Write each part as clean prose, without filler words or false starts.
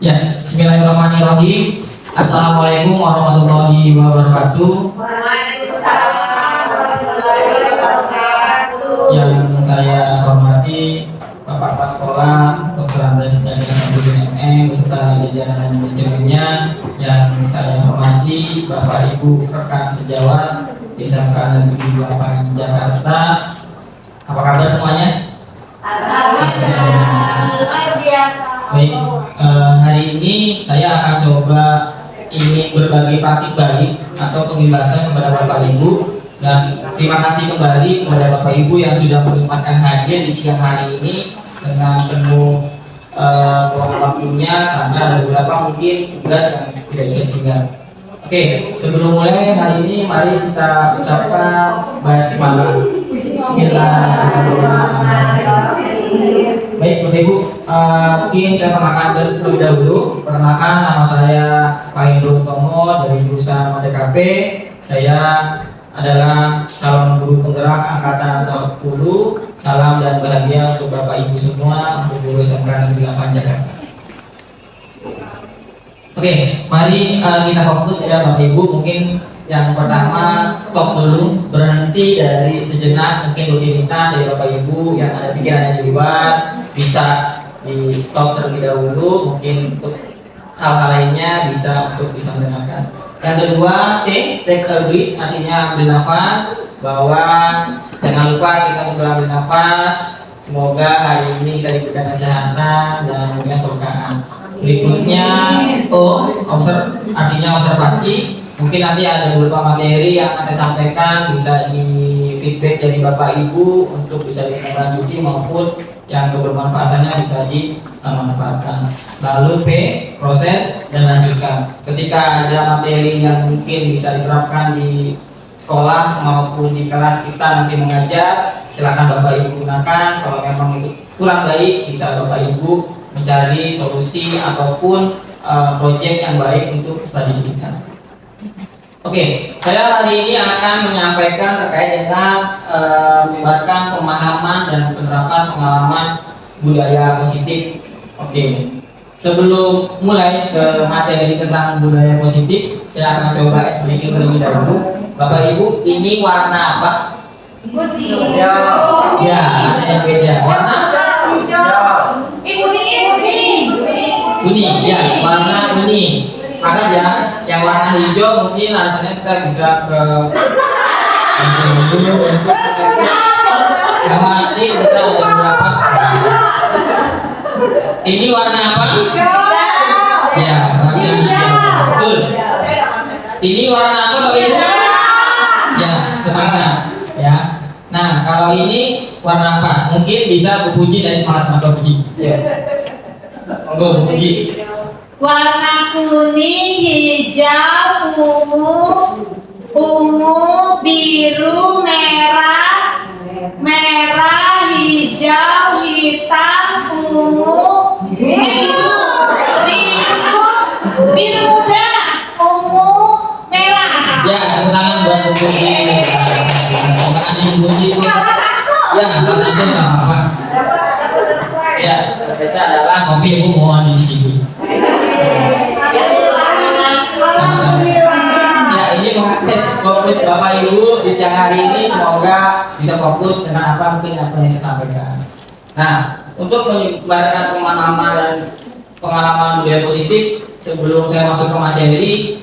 Ya, bismillahirrahmanirrahim. Assalamualaikum warahmatullahi wabarakatuh. Waalaikumsalam warahmatullahi wabarakatuh. Yang saya hormati Bapak Kepala Sekolah Dr. Andes Daniel Abdul MM beserta jajaran dan manajemennya. Yang saya hormati Bapak Ibu rekan sejawat SMK Negeri 8 Jakarta. Apa kabar semuanya? Alhamdulillah, luar biasa. Baik, hari ini saya akan coba ingin berbagi praktik baik atau pembebasan kepada Bapak Ibu, dan terima kasih kembali kepada Bapak Ibu yang sudah menyempatkan hadir di siang hari ini dengan penuh waktunya, karena ada beberapa mungkin tugas yang tidak bisa tinggal. Oke, sebelum mulai hari ini mari kita ucapkan basmalah. Bismillahirrahmanirrahim. Baik Bapak Ibu, mungkin saya perkenalkan terlebih dahulu. Perkenalkan, nama saya Pak Hendro Tomo dari jurusan MATKP. Saya adalah calon guru penggerak angkatan 10. Salam dan bahagia untuk Bapak Ibu semua, untuk guru SMK Negeri 8 Jakarta. Oke, mari kita fokus ya Bapak Ibu. Mungkin yang pertama, stop dulu, berhenti dari sejenak. Mungkin rutinitas dari Bapak Ibu yang ada pikirannya di luar bisa di stop terlebih dahulu. Mungkin untuk hal-hal lainnya bisa mendengarkan. Yang kedua, take a breath, artinya ambil nafas. Bahwa jangan lupa kita ambil nafas. Semoga hari ini kita diberikan kesehatan dan keberkahan. Berikutnya, artinya observasi. Mungkin nanti ada beberapa materi yang saya sampaikan bisa di feedback dari Bapak Ibu untuk bisa ditindaklanjuti maupun yang kebermanfaatannya bisa dimanfaatkan. Lalu P, proses dan lanjutkan. Ketika ada materi yang mungkin bisa diterapkan di sekolah maupun di kelas kita nanti mengajar, silakan Bapak Ibu gunakan. Kalau memang itu kurang baik, bisa Bapak Ibu mencari solusi ataupun proyek yang baik untuk studi kita. Oke, saya hari ini akan menyampaikan terkait dengan menyebarkan pemahaman dan penerapan pengalaman budaya positif. Oke, sebelum mulai ke materi tentang budaya positif, saya akan coba sedikit terlebih dahulu. Bapak Ibu, ini warna apa? Putih. Ya, ada yang beda. Warna? Kuning. Ya, warna kuning. Ada yang warna hijau, mungkin alasannya kita bisa ke dulu untuk nanti kita ada beberapa. Ini warna apa? Ya, warna hijau. Betul. Ini warna apa Bapak Ibu? Ya, semangat. Ya. Nah, kalau ini warna apa? Mungkin bisa Bu Puji dari semangat Bapak Puji. Ya. Monggo Bu Puji. Warna kuning, hijau, ungu, biru, merah, hijau, hitam, ungu, biru muda, ungu, merah. Ya, tangan buat Bu Puji. Terima kasih Bu Puji. Ya, satu nggak apa-apa. Ya, kita adalah kopi Ibu mohon dicicipi. Ya, ini mengetes fokus Bapak Ibu di siang hari ini, semoga bisa fokus dengan apa mungkin yang saya sampaikan. Nah, untuk menyebarkan pemahaman dan pengalaman budaya positif, sebelum saya masuk ke materi,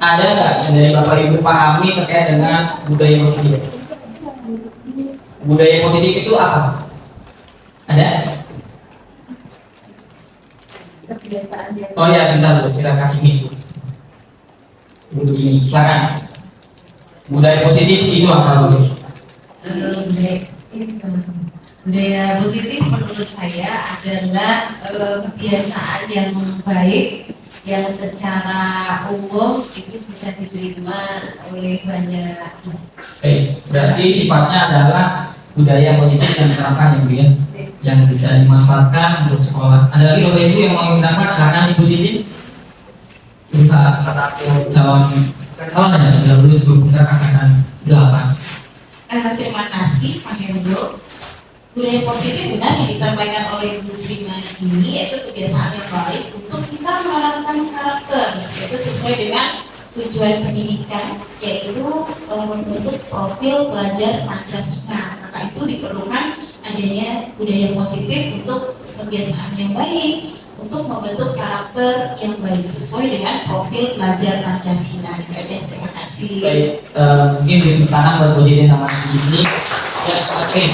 ada nggak yang dari Bapak Ibu pahami terkait dengan budaya positif? Budaya positif itu apa? Ada? Oh ya, sebentar dulu, kita kasih mik. Ini, silakan. Budaya positif itu apa dulu? Budaya positif menurut saya adalah kebiasaan yang baik yang secara umum itu bisa diterima oleh banyak. Berarti sifatnya adalah budaya positif yang diterapkan ya Bu ya, yang bisa dimanfaatkan untuk sekolah. Ada lagi Bapak Ibu yang mau mendapat, silakan Ibu Titin. Bisa satu calon ya sudah lulus sebelum kita angkatan 8. Terima kasih Pak Hendro. Budaya positif benar yang disampaikan oleh Bu Sri ini yaitu kebiasaan yang baik untuk kita menanamkan karakter yaitu sesuai dengan tujuan pendidikan yaitu membentuk profil pelajar Pancasila. Maka itu diperlukan adanya budaya positif untuk kebiasaan yang baik untuk membentuk karakter yang baik sesuai dengan profil pelajar Pancasila. Itu aja, terima kasih. Baik, mungkin di pertanyaan buat Bu Dede sama Bu Jini. Ya, oke.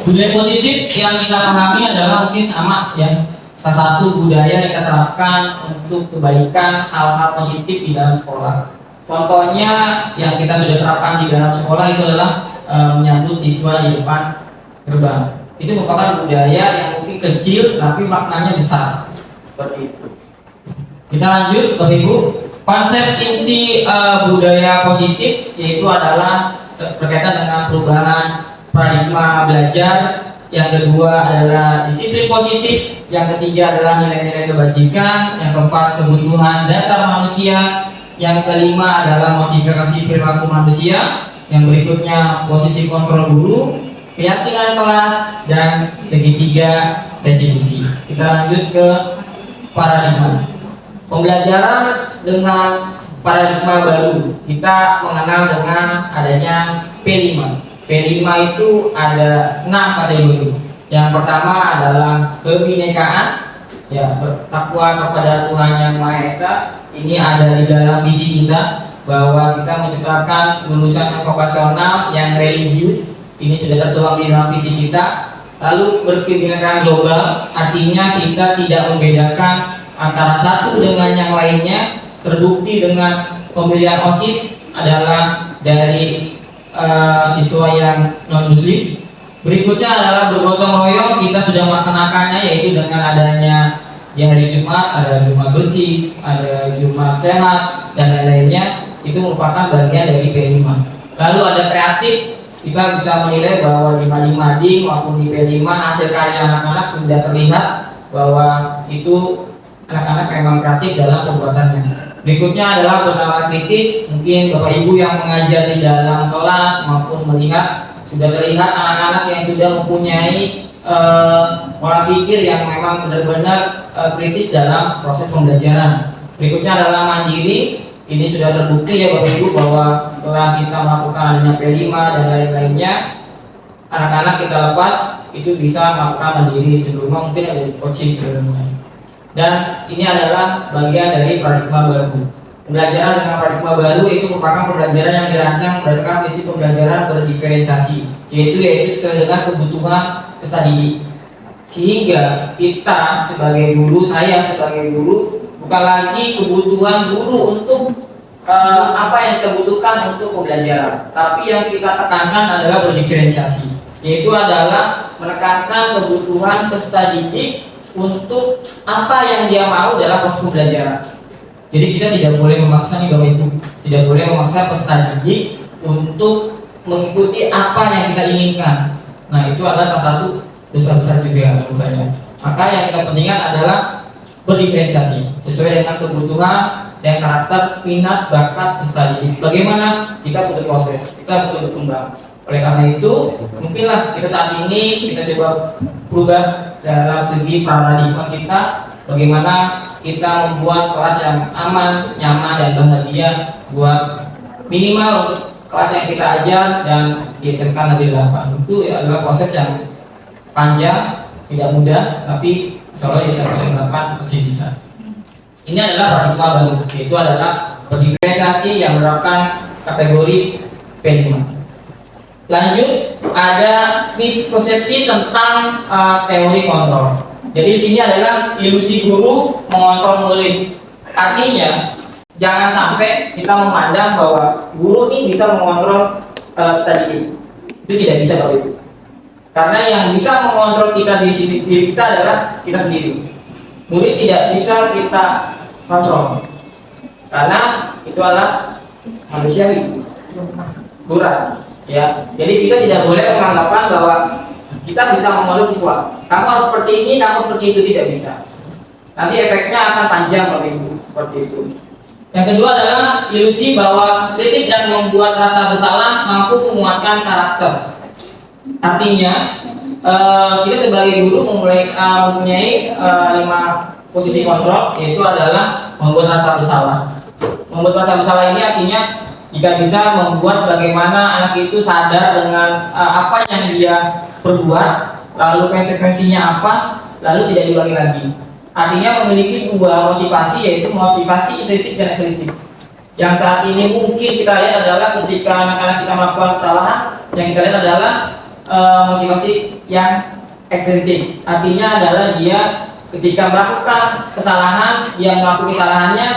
Budaya positif yang kita pahami adalah mungkin sama ya, salah satu budaya yang kita terapkan untuk kebaikan hal-hal positif di dalam sekolah. Contohnya yang kita sudah terapkan di dalam sekolah itu adalah menyambut siswa di depan gerbang. Itu merupakan budaya yang mungkin kecil tapi maknanya besar. Seperti itu. Kita lanjut, Bapak Ibu. Konsep inti budaya positif yaitu adalah berkaitan dengan perubahan paradigma belajar. Yang kedua adalah disiplin positif, yang ketiga adalah nilai-nilai kebajikan, yang keempat kebutuhan dasar manusia, yang kelima adalah motivasi perilaku manusia, yang berikutnya posisi kontrol guru, keyakinan kelas, dan segitiga restitusi. Kita lanjut ke paradigma. Pembelajaran dengan paradigma baru kita mengenal dengan adanya P5. P5 itu ada 6 kategori. Yang pertama adalah kebinekaan, ya, bertakwa kepada Tuhan Yang Maha Esa. Ini ada di dalam visi kita bahwa kita menciptakan lulusan yang vokasional yang religius. Ini sudah tertuang di dalam visi kita. Lalu berkebinekaan global, artinya kita tidak membedakan antara satu dengan yang lainnya. Terbukti dengan pemilihan OSIS adalah dari siswa yang non muslim. Berikutnya adalah bergotong royong, kita sudah melaksanakannya yaitu dengan adanya di hari Jumat ada Jumat bersih, ada Jumat sehat dan lain-lainnya. Itu merupakan bagian dari P5. Lalu ada kreatif, kita bisa menilai bahwa di mading-mading maupun di P5 hasil karya anak-anak sudah terlihat bahwa itu anak-anak memang kreatif dalam pembuatannya. Berikutnya adalah bernama kritis. Mungkin Bapak Ibu yang mengajar di dalam kelas maupun melihat sudah terlihat anak-anak yang sudah mempunyai pola pikir yang memang benar-benar kritis dalam proses pembelajaran. Berikutnya adalah mandiri. Ini sudah terbukti ya Bapak Ibu bahwa setelah kita melakukan adanya P5 dan lain-lainnya, anak-anak kita lepas itu bisa melakukan mandiri. Sebelumnya mungkin ada coaching sebelumnya. Dan ini adalah bagian dari paradigma baru. Pembelajaran dengan paradigma baru itu merupakan pembelajaran yang dirancang berdasarkan visi pembelajaran berdiferensiasi, yaitu sesuai dengan kebutuhan peserta didik. Sehingga kita sebagai guru, saya sebagai guru, bukan lagi kebutuhan guru untuk apa yang kita butuhkan untuk pembelajaran, tapi yang kita tekankan adalah berdiferensiasi, yaitu adalah menekankan kebutuhan peserta didik untuk apa yang dia mau dalam proses pembelajaran. Jadi kita tidak boleh memaksa nih Bapak Ibu, tidak boleh memaksa peserta didik untuk mengikuti apa yang kita inginkan. Nah itu adalah salah satu dosa besar juga menurut saya. Maka yang kita pentingkan adalah berdiferensiasi sesuai dengan kebutuhan dan karakter, minat, bakat peserta didik. Bagaimana kita butuh proses, kita butuh berkembang. Oleh karena itu, mungkinlah kita saat ini kita coba berubah dalam segi paradigma kita, bagaimana kita membuat kelas yang aman, nyaman, dan bahagia buat minimal untuk kelas yang kita ajar dan di SMK Negeri 8. Itu adalah proses yang panjang, tidak mudah, tapi insya Allah di SMK Negeri 8 pasti bisa. Ini adalah paradigma baru, yaitu adalah berdiferensiasi yang menerapkan kategori P5. Lanjut, ada miskonsepsi tentang teori kontrol. Jadi di sini adalah ilusi guru mengontrol murid. Artinya, jangan sampai kita memandang bahwa guru ini bisa mengontrol peserta didik. Itu tidak bisa Bapak Ibu. Karena yang bisa mengontrol kita di diri kita adalah kita sendiri. Murid tidak bisa kita kontrol. Karena itu adalah manusiawi, kurang. Ya, jadi kita tidak boleh menganggapan bahwa kita bisa mengontrol siswa. Kamu harus seperti ini, kamu seperti itu, tidak bisa. Nanti efeknya akan panjang Bapak Ibu, seperti itu. Yang kedua adalah ilusi bahwa kritik dan membuat rasa bersalah mampu menguatkan karakter. Artinya kita sebagai guru mempunyai 5 posisi kontrol, yaitu adalah membuat rasa bersalah. Membuat rasa bersalah ini artinya jika bisa membuat bagaimana anak itu sadar dengan apa yang dia perbuat, lalu konsekuensinya apa, lalu tidak diulangi lagi. Artinya memiliki 2 motivasi, yaitu motivasi intrinsik dan ekstrinsik. Yang saat ini mungkin kita lihat adalah ketika anak-anak kita melakukan kesalahan, yang kita lihat adalah motivasi yang ekstrinsik. Artinya adalah dia ketika melakukan kesalahan, dia melakukan kesalahannya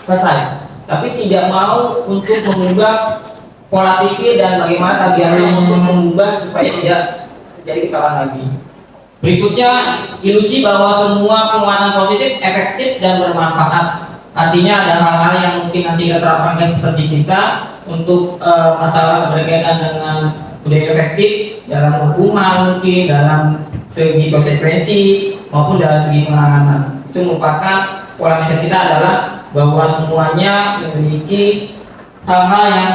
selesai, tapi tidak mau untuk mengubah pola pikir dan bagaimana tabiatnya untuk mengubah supaya tidak terjadi kesalahan lagi. Berikutnya, ilusi bahwa semua penguatan positif efektif dan bermanfaat. Artinya ada hal-hal yang mungkin nanti kita terapkan ke peserta kita untuk masalah berkaitan dengan budaya efektif dalam hukuman, mungkin dalam segi konsekuensi maupun dalam segi penanganan. Itu merupakan pola mindset kita adalah bahwa semuanya memiliki hal-hal yang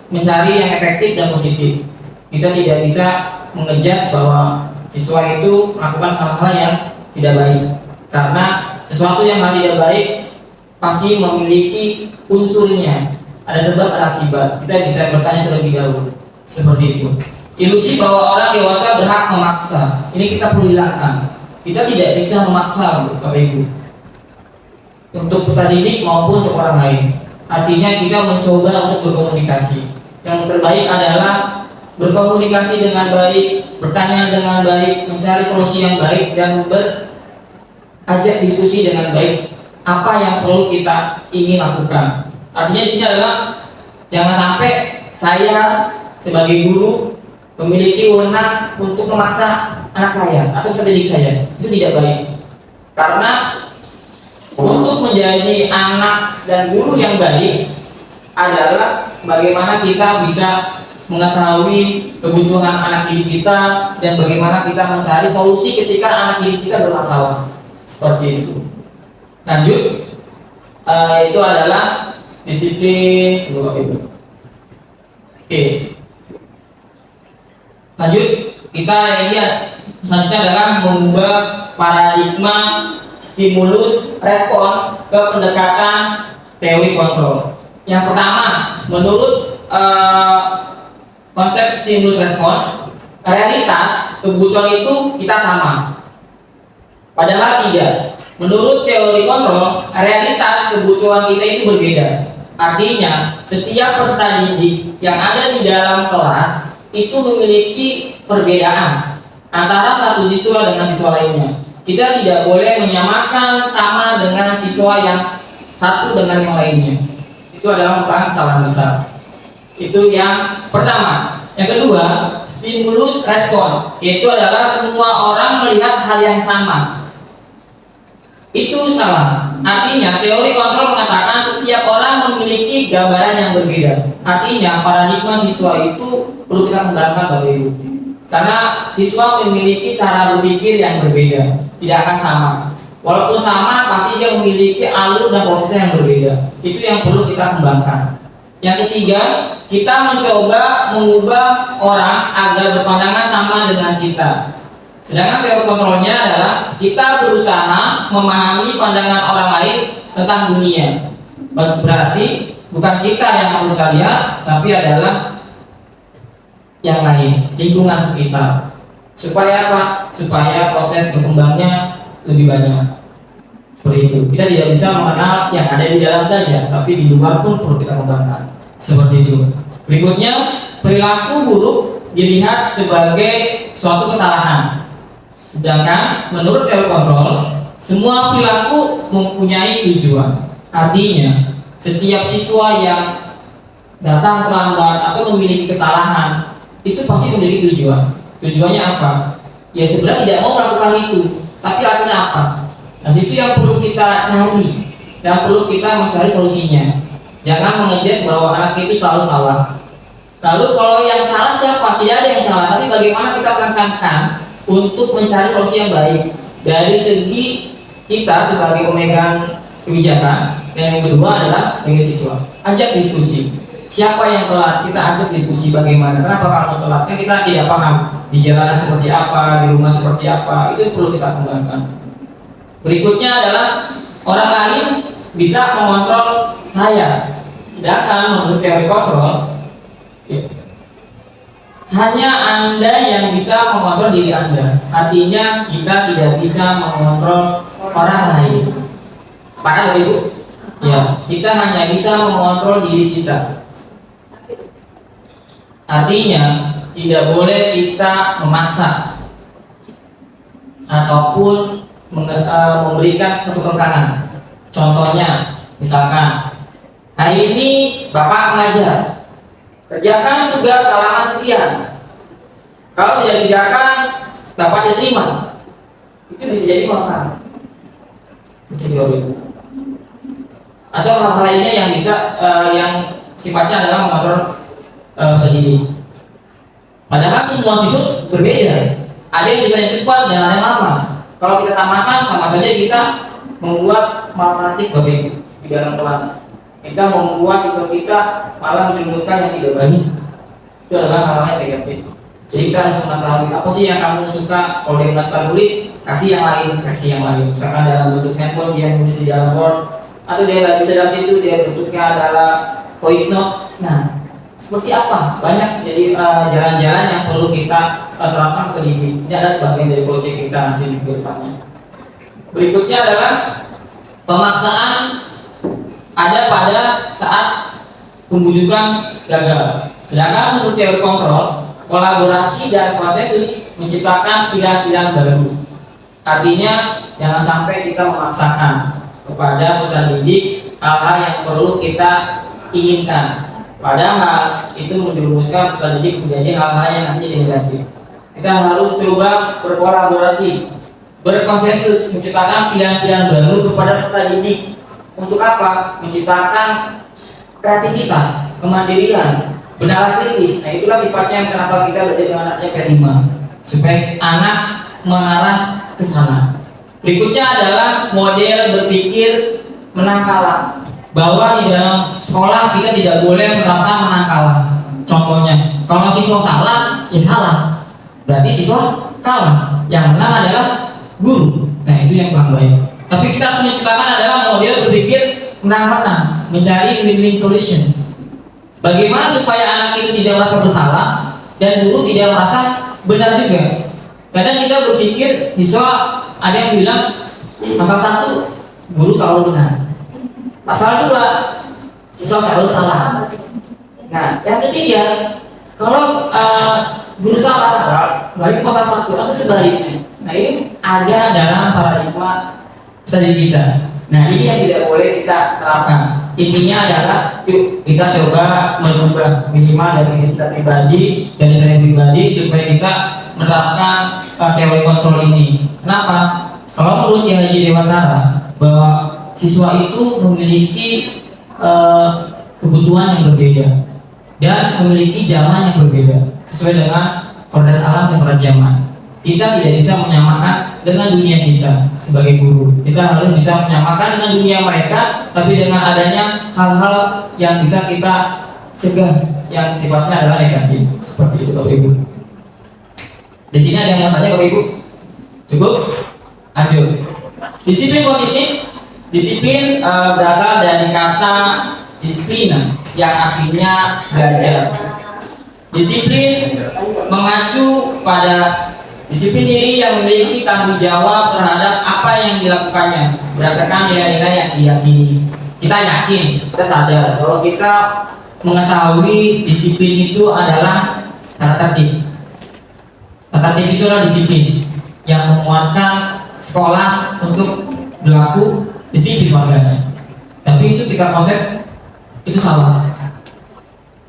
mencari yang efektif dan positif. Kita tidak bisa mengejas bahwa siswa itu melakukan hal-hal yang tidak baik, karena sesuatu yang tidak baik pasti memiliki unsurnya, ada sebab ada akibat. Kita bisa bertanya terlebih dahulu seperti itu. Ilusi bahwa orang dewasa berhak memaksa, ini kita perlu hilangkan. Kita tidak bisa memaksa, Bapak Ibu, untuk peserta didik maupun untuk orang lain. Artinya kita mencoba untuk berkomunikasi. Yang terbaik adalah berkomunikasi dengan baik, bertanya dengan baik, mencari solusi yang baik, dan berajak diskusi dengan baik apa yang perlu kita ingin lakukan. Artinya di sini adalah jangan sampai saya sebagai guru memiliki wewenang untuk memaksa anak saya atau peserta didik saya. Itu tidak baik. Karena untuk menjadi anak dan guru yang baik adalah bagaimana kita bisa mengetahui kebutuhan anak didik kita dan bagaimana kita mencari solusi ketika anak didik kita bermasalah. Seperti itu. Lanjut, itu adalah disiplin. Oke. Lanjut, kita lihat selanjutnya adalah mengubah paradigma stimulus respon ke pendekatan teori kontrol. Yang pertama, menurut konsep stimulus respon, realitas kebutuhan itu kita sama, padahal tidak. Menurut teori kontrol, realitas kebutuhan kita itu berbeda. Artinya, setiap peserta didik yang ada di dalam kelas itu memiliki perbedaan antara satu siswa dengan siswa lainnya. Kita tidak boleh menyamakan sama dengan siswa yang satu dengan yang lainnya. Itu adalah merupakan kesalahan besar. Itu yang pertama. Yang kedua, stimulus respon, yaitu adalah semua orang melihat hal yang sama. Itu salah. Artinya teori kontrol mengatakan setiap orang memiliki gambaran yang berbeda. Artinya paradigma siswa itu perlu kita kembangkan, Bapak Ibu. Karena siswa memiliki cara berpikir yang berbeda, tidak akan sama. Walaupun sama, pasti dia memiliki alur dan prosesnya yang berbeda. Itu yang perlu kita kembangkan. Yang ketiga, kita mencoba mengubah orang agar berpandangan sama dengan kita. Sedangkan teori kontrolnya adalah kita berusaha memahami pandangan orang lain tentang dunia. Berarti bukan kita yang perlu kita lihat, tapi adalah yang lain, lingkungan sekitar. Supaya apa? Supaya proses berkembangnya lebih banyak. Seperti itu. Kita tidak bisa mengenal yang ada di dalam saja, tapi di luar pun perlu kita kembangkan. Seperti itu. Berikutnya, perilaku buruk dilihat sebagai suatu kesalahan. Sedangkan menurut teori kontrol, semua perilaku mempunyai tujuan. Artinya, setiap siswa yang datang terlambat atau memiliki kesalahan itu pasti memiliki tujuan. Tujuannya apa? Ya sebenarnya tidak mau melakukan itu, tapi alasannya apa? Nah itu yang perlu kita cari, yang perlu kita mencari solusinya. Jangan mengejas bahwa anak itu selalu salah. Lalu kalau yang salah siapa? Tidak ada yang salah, tapi bagaimana kita menekankan untuk mencari solusi yang baik dari segi kita sebagai pemegang kebijakan. Dan yang kedua adalah sebagai siswa. Ajak diskusi. Siapa yang telat? Kita ajak diskusi bagaimana. Kenapa kamu telat? Kan kita tidak paham. di jalanan seperti apa, di rumah seperti apa, itu perlu kita kembangkan. Berikutnya adalah orang lain bisa mengontrol saya, sedangkan menurut teori kontrol hanya Anda yang bisa mengontrol diri Anda. Artinya kita tidak bisa mengontrol orang lain. Sepakat Bapak Ibu? Ya, kita hanya bisa mengontrol diri kita. Artinya tidak boleh kita memaksa ataupun memberikan satu kekangan. Contohnya, misalkan hari ini Bapak mengajar, kerjakan tugas selama sekian. Kalau tidak dikerjakan, Bapak diterima. Itu bisa jadi makar. Atau hal-hal lainnya yang bisa yang sifatnya adalah mengatur sendiri. Padahal semua siswa berbeda. Ada yang bisa cepat dan ada yang lama. Kalau kita samakan, sama saja kita membuat malpraktik Bapak Ibu di dalam kelas. Kita membuat siswa kita malah menjerumuskan yang tidak baik. Itu adalah hal-hal yang negatif. Jadi kita harus mengetahui apa sih yang kamu suka. Kalau dia suka nulis, kasih yang lain, kasih yang lain. Misalkan dalam bentuk handphone dia nulis di dalam board, atau dia nggak bisa dalam situ, dia bentuknya adalah voice note. Nah, seperti apa? Banyak jadi jalan-jalan yang perlu kita terapkan sedikit. Ini adalah sebagian dari proyek kita nanti di depannya. Berikutnya adalah pemaksaan ada pada saat pembujukan gagal. Sedangkan menurut teori kontrol, kolaborasi dan konsensus menciptakan pilihan-pilihan baru. Artinya jangan sampai kita memaksakan kepada peserta didik hal-hal yang perlu kita inginkan. Padahal itu menjerumuskan peserta didik menjadi hal-hal yang nanti jadi negatif. Kita harus coba berkolaborasi, berkonsensus, menciptakan pilihan-pilihan baru kepada peserta didik. Untuk apa? Menciptakan kreativitas, kemandirian, benaran kritis. Nah, itulah sifatnya yang kenapa kita belajar dengan anaknya P5, supaya anak mengarah ke sana. Berikutnya adalah model berpikir menang kalah. Bahwa di dalam sekolah kita tidak boleh menerapkan menang kalah. Contohnya, kalau siswa salah, ya kalah. Berarti siswa kalah. Yang menang adalah guru. Nah, itu yang kurang baik. Tapi kita harus menciptakan adalah model berpikir menang-menang, mencari win-win solution. Bagaimana supaya anak itu tidak merasa bersalah dan guru tidak merasa benar juga. Kadang kita berpikir siswa ada yang bilang pasal 1 guru selalu benar, pasal 2 siswa selalu salah. Nah, yang ketiga kalau guru salah balik ke pasal 1 atau sebaliknya. Nah, ini ada dalam paradigma studi kita. Nah, ini yang tidak boleh kita terapkan. Intinya adalah yuk kita coba merubah minimal dari kita pribadi, dari saya pribadi, supaya kita menerapkan teori kontrol ini. Kenapa? Kalau menurut Kiai Haji Dewantara bahwa siswa itu memiliki kebutuhan yang berbeda dan memiliki zaman yang berbeda sesuai dengan kodrat alam dan kodrat zaman. Kita tidak bisa menyamakan dengan dunia kita sebagai guru. Kita harus bisa menyamakan dengan dunia mereka, tapi dengan adanya hal-hal yang bisa kita cegah yang sifatnya adalah negatif. Seperti itu Bapak Ibu. Di sini ada yang mau tanya Bapak Ibu? Cukup? Lanjut. Disiplin positif. Disiplin berasal dari kata disiplina yang artinya belajar. Disiplin mengacu pada disiplin diri yang memiliki tanggung jawab terhadap apa yang dilakukannya berdasarkan nilai-nilai yang diyakini. Kita yakin, kita sadar bahwa kita mengetahui disiplin itu adalah tata tertib. Tata tertib itu adalah disiplin yang menguatkan sekolah untuk berlaku disiplin warganya. Tapi itu kita konsep itu salah.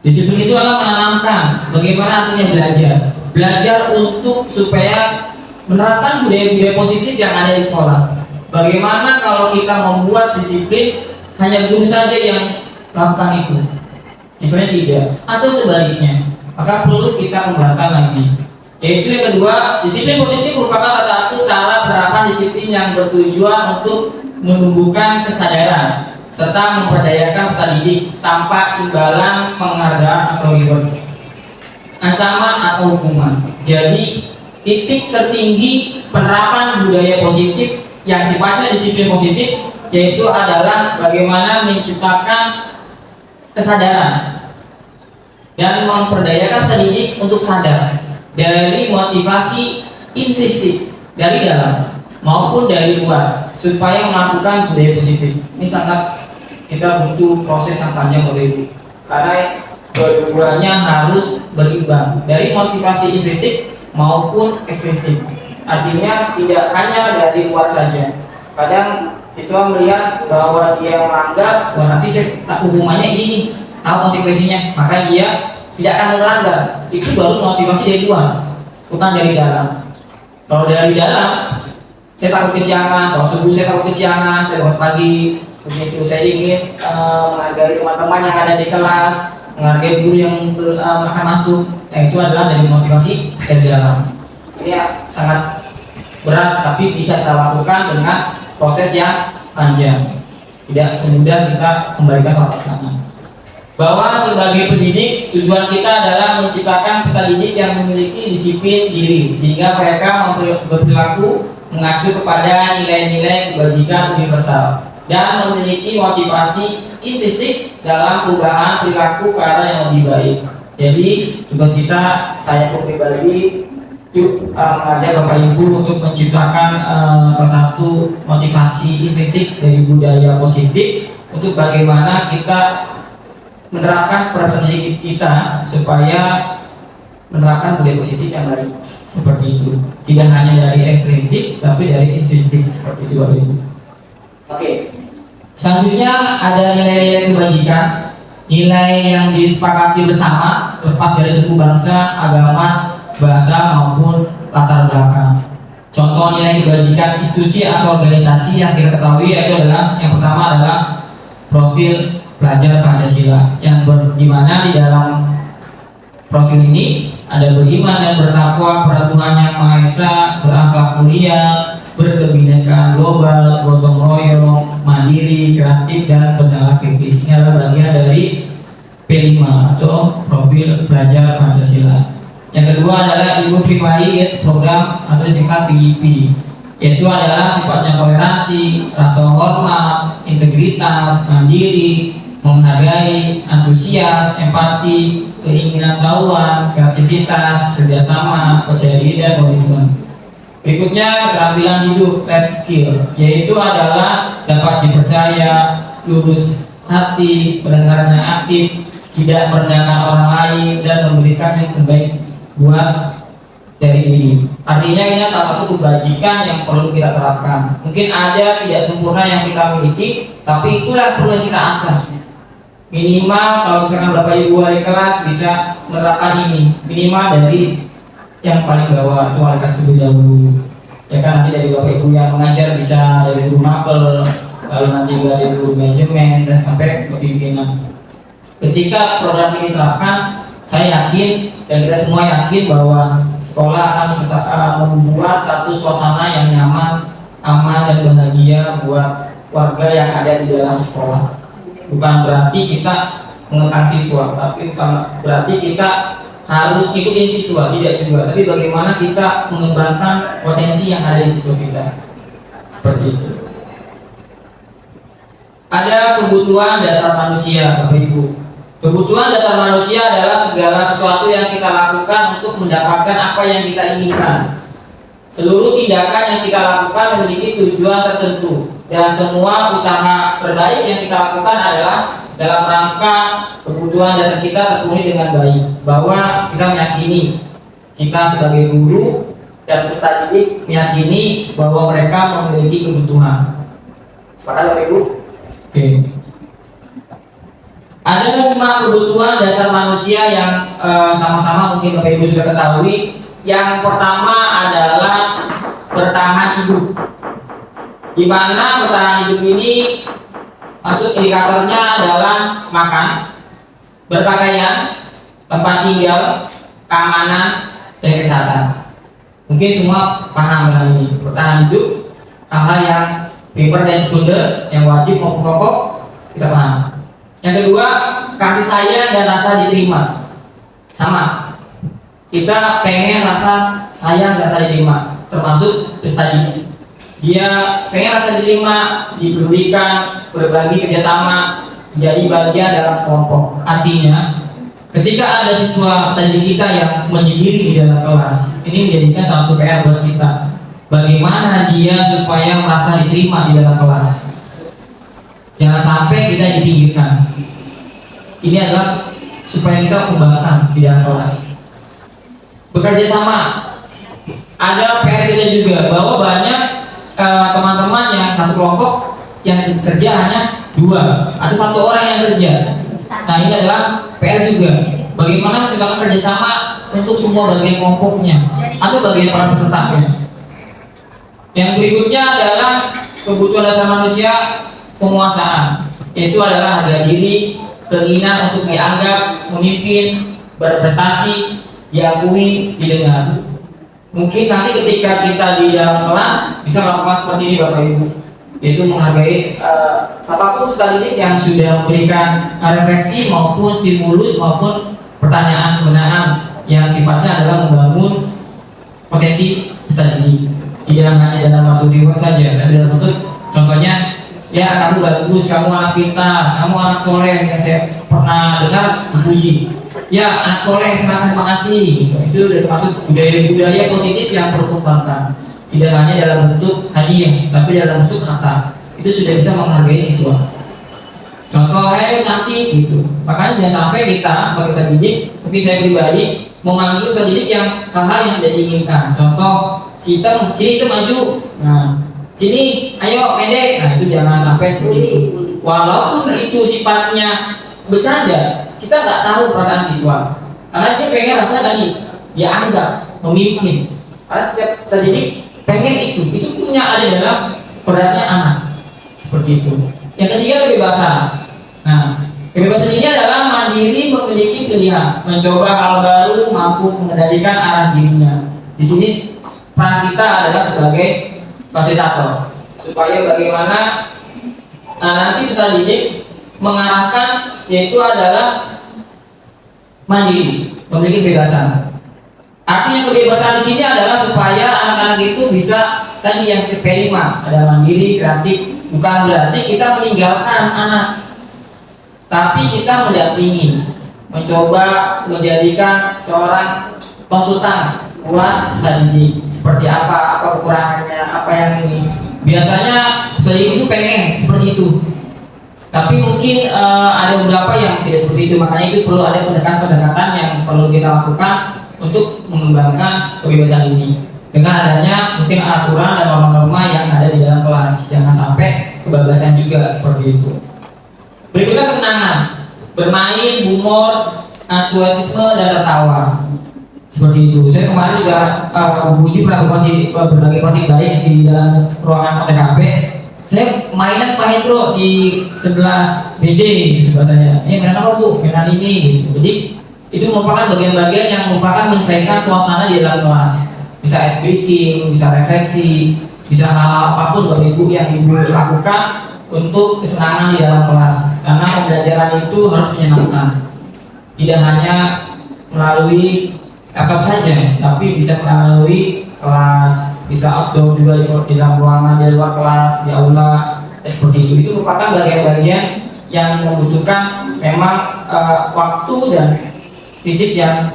Disiplin itu adalah menanamkan bagaimana artinya belajar. Belajar untuk supaya menerapkan budaya-budaya positif yang ada di sekolah. Bagaimana kalau kita membuat disiplin hanya guru saja yang melakukan itu, siswanya tidak, atau sebaliknya, maka perlu kita kembangkan lagi. Yaitu yang kedua, disiplin positif merupakan salah satu cara penerapan disiplin yang bertujuan untuk menumbuhkan kesadaran serta memperdayakan peserta didik tanpa imbalan penghargaan atau reward, ancaman atau hukuman. Jadi titik tertinggi penerapan budaya positif yang sifatnya disiplin positif yaitu adalah bagaimana menciptakan kesadaran dan memperdayakan peserta didik untuk sadar dari motivasi intrinsik dari dalam maupun dari luar supaya melakukan budaya positif. Ini sangat kita butuh proses yang panjang Bapak Ibu, karena dua-duanya harus berimbang dari motivasi intrinsik maupun ekstrinsik. Artinya tidak hanya dari luar saja. Kadang siswa melihat bahwa dia melanggar, wah nanti hukumannya ini nih, tahu konsekuensinya, maka dia tidak akan melanggar. Itu baru motivasi dari luar, bukan dari dalam. Kalau dari dalam, saya takut kesiangan, soal subuh saya takut kesiangan, saya bangun pagi, begitu saya ingin menghargai teman-teman yang ada di kelas, menghargai guru yang akan masuk. Nah, itu adalah dari motivasi dari dalam. Ini sangat berat, tapi bisa kita lakukan dengan proses yang panjang. Tidak semudah kita kembalikan telapak tangan. Bahwa sebagai pendidik, tujuan kita adalah menciptakan peserta didik yang memiliki disiplin diri, sehingga mereka berperilaku mengacu kepada nilai-nilai kebajikan universal dan memiliki motivasi intrinsik dalam perubahan perilaku ke arah yang lebih baik. Jadi tugas kita, saya pun pribadi mengajak Bapak Ibu untuk menciptakan salah satu motivasi intrinsik dari budaya positif untuk bagaimana kita menerapkan pesan didik kita supaya menerapkan budaya positif yang baik seperti itu. Tidak hanya dari ekstrinsik tapi dari intrinsik seperti itu Bapak Ibu. Oke. Selanjutnya ada nilai-nilai kebajikan, nilai yang disepakati bersama lepas dari suku, bangsa, agama, bahasa maupun latar belakang. Contoh nilai kebajikan institusi atau organisasi yang kita ketahui yaitu adalah yang pertama adalah profil pelajar Pancasila yang dimana di dalam profil ini ada beriman dan bertakwa kepada Tuhan Yang Maha Esa, berakhlak mulia, berkebinekaan global, gotong royong, mandiri, kreatif, dan bernalar kritis. Ini adalah bagian dari P5 atau profil pelajar Pancasila. Yang kedua adalah ilmu primary program atau singkat PIP, yaitu adalah sifatnya toleransi, rasa hormat, integritas, mandiri, menghargai, antusias, empati, keinginan tahuan, kreativitas, kerjasama, percaya diri, dan komitmen. Berikutnya keterampilan hidup, life skill, yaitu adalah dapat dipercaya, lurus hati, pendengarannya aktif, tidak merendahkan orang lain, dan memberikan yang terbaik buat dari diri. Artinya ini salah satu kebajikan yang perlu kita terapkan. Mungkin ada tidak sempurna yang kita miliki, tapi itulah perlu yang kita asah. Minimal kalau misalkan Bapak Ibu wali kelas bisa menerapkan ini, minimal dari yang paling bawah itu wali kelas terlebih dahulu. Ya kan, nanti dari Bapak Ibu yang mengajar bisa dari guru mapel, lalu nanti dari guru manajemen dan sampai ke pimpinan. Ketika program ini diterapkan, saya yakin dan kita semua yakin bahwa sekolah akan membuat satu suasana yang nyaman, aman, dan bahagia buat warga yang ada di dalam sekolah. Bukan berarti kita mengekang siswa, tapi bukan berarti kita harus ikutin siswa, tidak juga. Tapi bagaimana kita mengembangkan potensi yang ada di siswa kita, seperti itu. Ada kebutuhan dasar manusia, Bapak Ibu. Kebutuhan dasar manusia adalah segala sesuatu yang kita lakukan untuk mendapatkan apa yang kita inginkan. Seluruh tindakan yang kita lakukan memiliki tujuan tertentu, dan semua usaha terbaik yang kita lakukan adalah dalam rangka kebutuhan dasar kita terpenuhi dengan baik. Bahwa kita meyakini, kita sebagai guru dan peserta didik meyakini bahwa mereka memiliki kebutuhan. Sepakat Bapak Ibu? Oke. Ada 5 kebutuhan dasar manusia yang sama-sama mungkin Bapak Ibu sudah ketahui. Yang pertama adalah bertahan hidup. Di mana bertahan hidup ini maksud indikatornya adalah makan, berpakaian, tempat tinggal, keamanan, dan kesehatan. Mungkin semua paham hal ini. Bertahan hidup, hal-hal yang primer dan sekunder, yang wajib maupun pokok, kita paham. Yang kedua, kasih sayang dan rasa diterima. Sama. kita pengen rasa sayang, rasa diterima, termasuk tadi dia pengen rasa diterima, dipedulikan, berbagi kerjasama, menjadi bagian dalam kelompok. Artinya ketika ada siswa saja kita yang menyendiri di dalam kelas, ini menjadikan satu PR buat kita. Bagaimana dia supaya merasa diterima di dalam kelas. Jangan sampai kita dipinggirkan. Ini adalah supaya kita kembangkan di dalam kelas. Bekerja sama. Ada PR kita juga bahwa banyak teman-teman yang satu kelompok yang kerja hanya 2 atau 1 orang yang kerja. Nah, ini adalah PR juga. Bagaimana misalkan kerjasama untuk semua bagian kelompoknya atau bagian para pesertanya. Yang berikutnya adalah kebutuhan dasar manusia, penguasaan, yaitu adalah harga diri, keinginan untuk dianggap, memimpin, berprestasi, diakui, didengar. Mungkin nanti ketika kita di dalam kelas bisa melakukan seperti ini Bapak Ibu, yaitu menghargai siapapun peserta didik yang sudah memberikan refleksi maupun stimulus maupun pertanyaan yang sifatnya adalah membangun potensi peserta didik. Tidak hanya dalam waktu di saja, tapi dalam bentuk contohnya, ya kamu bagus, kamu anak pintar, kamu anak soleh yang saya pernah dengar dipuji. Ya anak soleh, silakan terima kasih. Gitu. Itu sudah termasuk budaya positif yang perlu kembangkan. Tidak hanya dalam bentuk hadiah, tapi dalam bentuk kata. Itu sudah bisa menghargai siswa. Contoh, ayo cantik gitu. Makanya jangan sampai kita sebagai peserta didik, mungkin saya pribadi memanggil peserta didik yang hal-hal yang tidak diinginkan. Contoh, si hitam, sini itu maju. Nah, sini, ayo pendek. Nah, itu jangan sampai seperti itu. Walaupun itu sifatnya bercanda, kita nggak tahu perasaan siswa. Karena dia pengen rasa tadi dianggap, memimpin. Karena setiap peserta didik pengen itu punya ada dalam beratnya anak. Seperti itu. Yang ketiga, kebebasan. Nah, kebebasan ini adalah mandiri, memiliki pilihan, mencoba hal baru, mampu mengendalikan arah dirinya. Di sini peran kita adalah sebagai fasilitator, supaya bagaimana nanti peserta didik mengarahkan, yaitu adalah mandiri, memiliki kebebasan. Artinya kebebasan di sini adalah supaya anak-anak itu bisa tadi yang CP5, ada mandiri, kreatif. Bukan berarti kita meninggalkan anak, tapi kita mendampingi, mencoba menjadikan seorang konsultan buat peserta didik. Seperti apa kekurangannya, apa yang ini. Biasanya peserta didik itu pengen seperti itu, tapi mungkin ada beberapa yang tidak seperti itu. Makanya itu perlu ada pendekatan-pendekatan yang perlu kita lakukan untuk mengembangkan kebebasan ini. Dengan adanya mungkin aturan dan norma-norma yang ada di dalam kelas, jangan sampai kebebasan juga seperti itu. Berikutnya kesenangan, bermain, humor, antusiasme dan tertawa. Seperti itu. Saya kemarin juga Buji pernah berbagai praktik baik di dalam ruangan OTKP. Saya mainan Pak Hendro di 11 BD di sebelah saya. Ini mainan apa Bu? Mainan ini gitu. Jadi itu merupakan bagian-bagian yang merupakan mencairkan suasana di dalam kelas. Bisa ice breaking, bisa refleksi, bisa hal apapun Bapak Ibu yang Ibu lakukan untuk kesenangan di dalam kelas. Karena pembelajaran itu harus menyenangkan. Tidak hanya melalui laptop saja, tapi bisa melalui kelas, bisa outdoor juga di dalam ruangan, di luar kelas, di aula, seperti itu. Itu merupakan bagian-bagian yang membutuhkan memang waktu dan fisik yang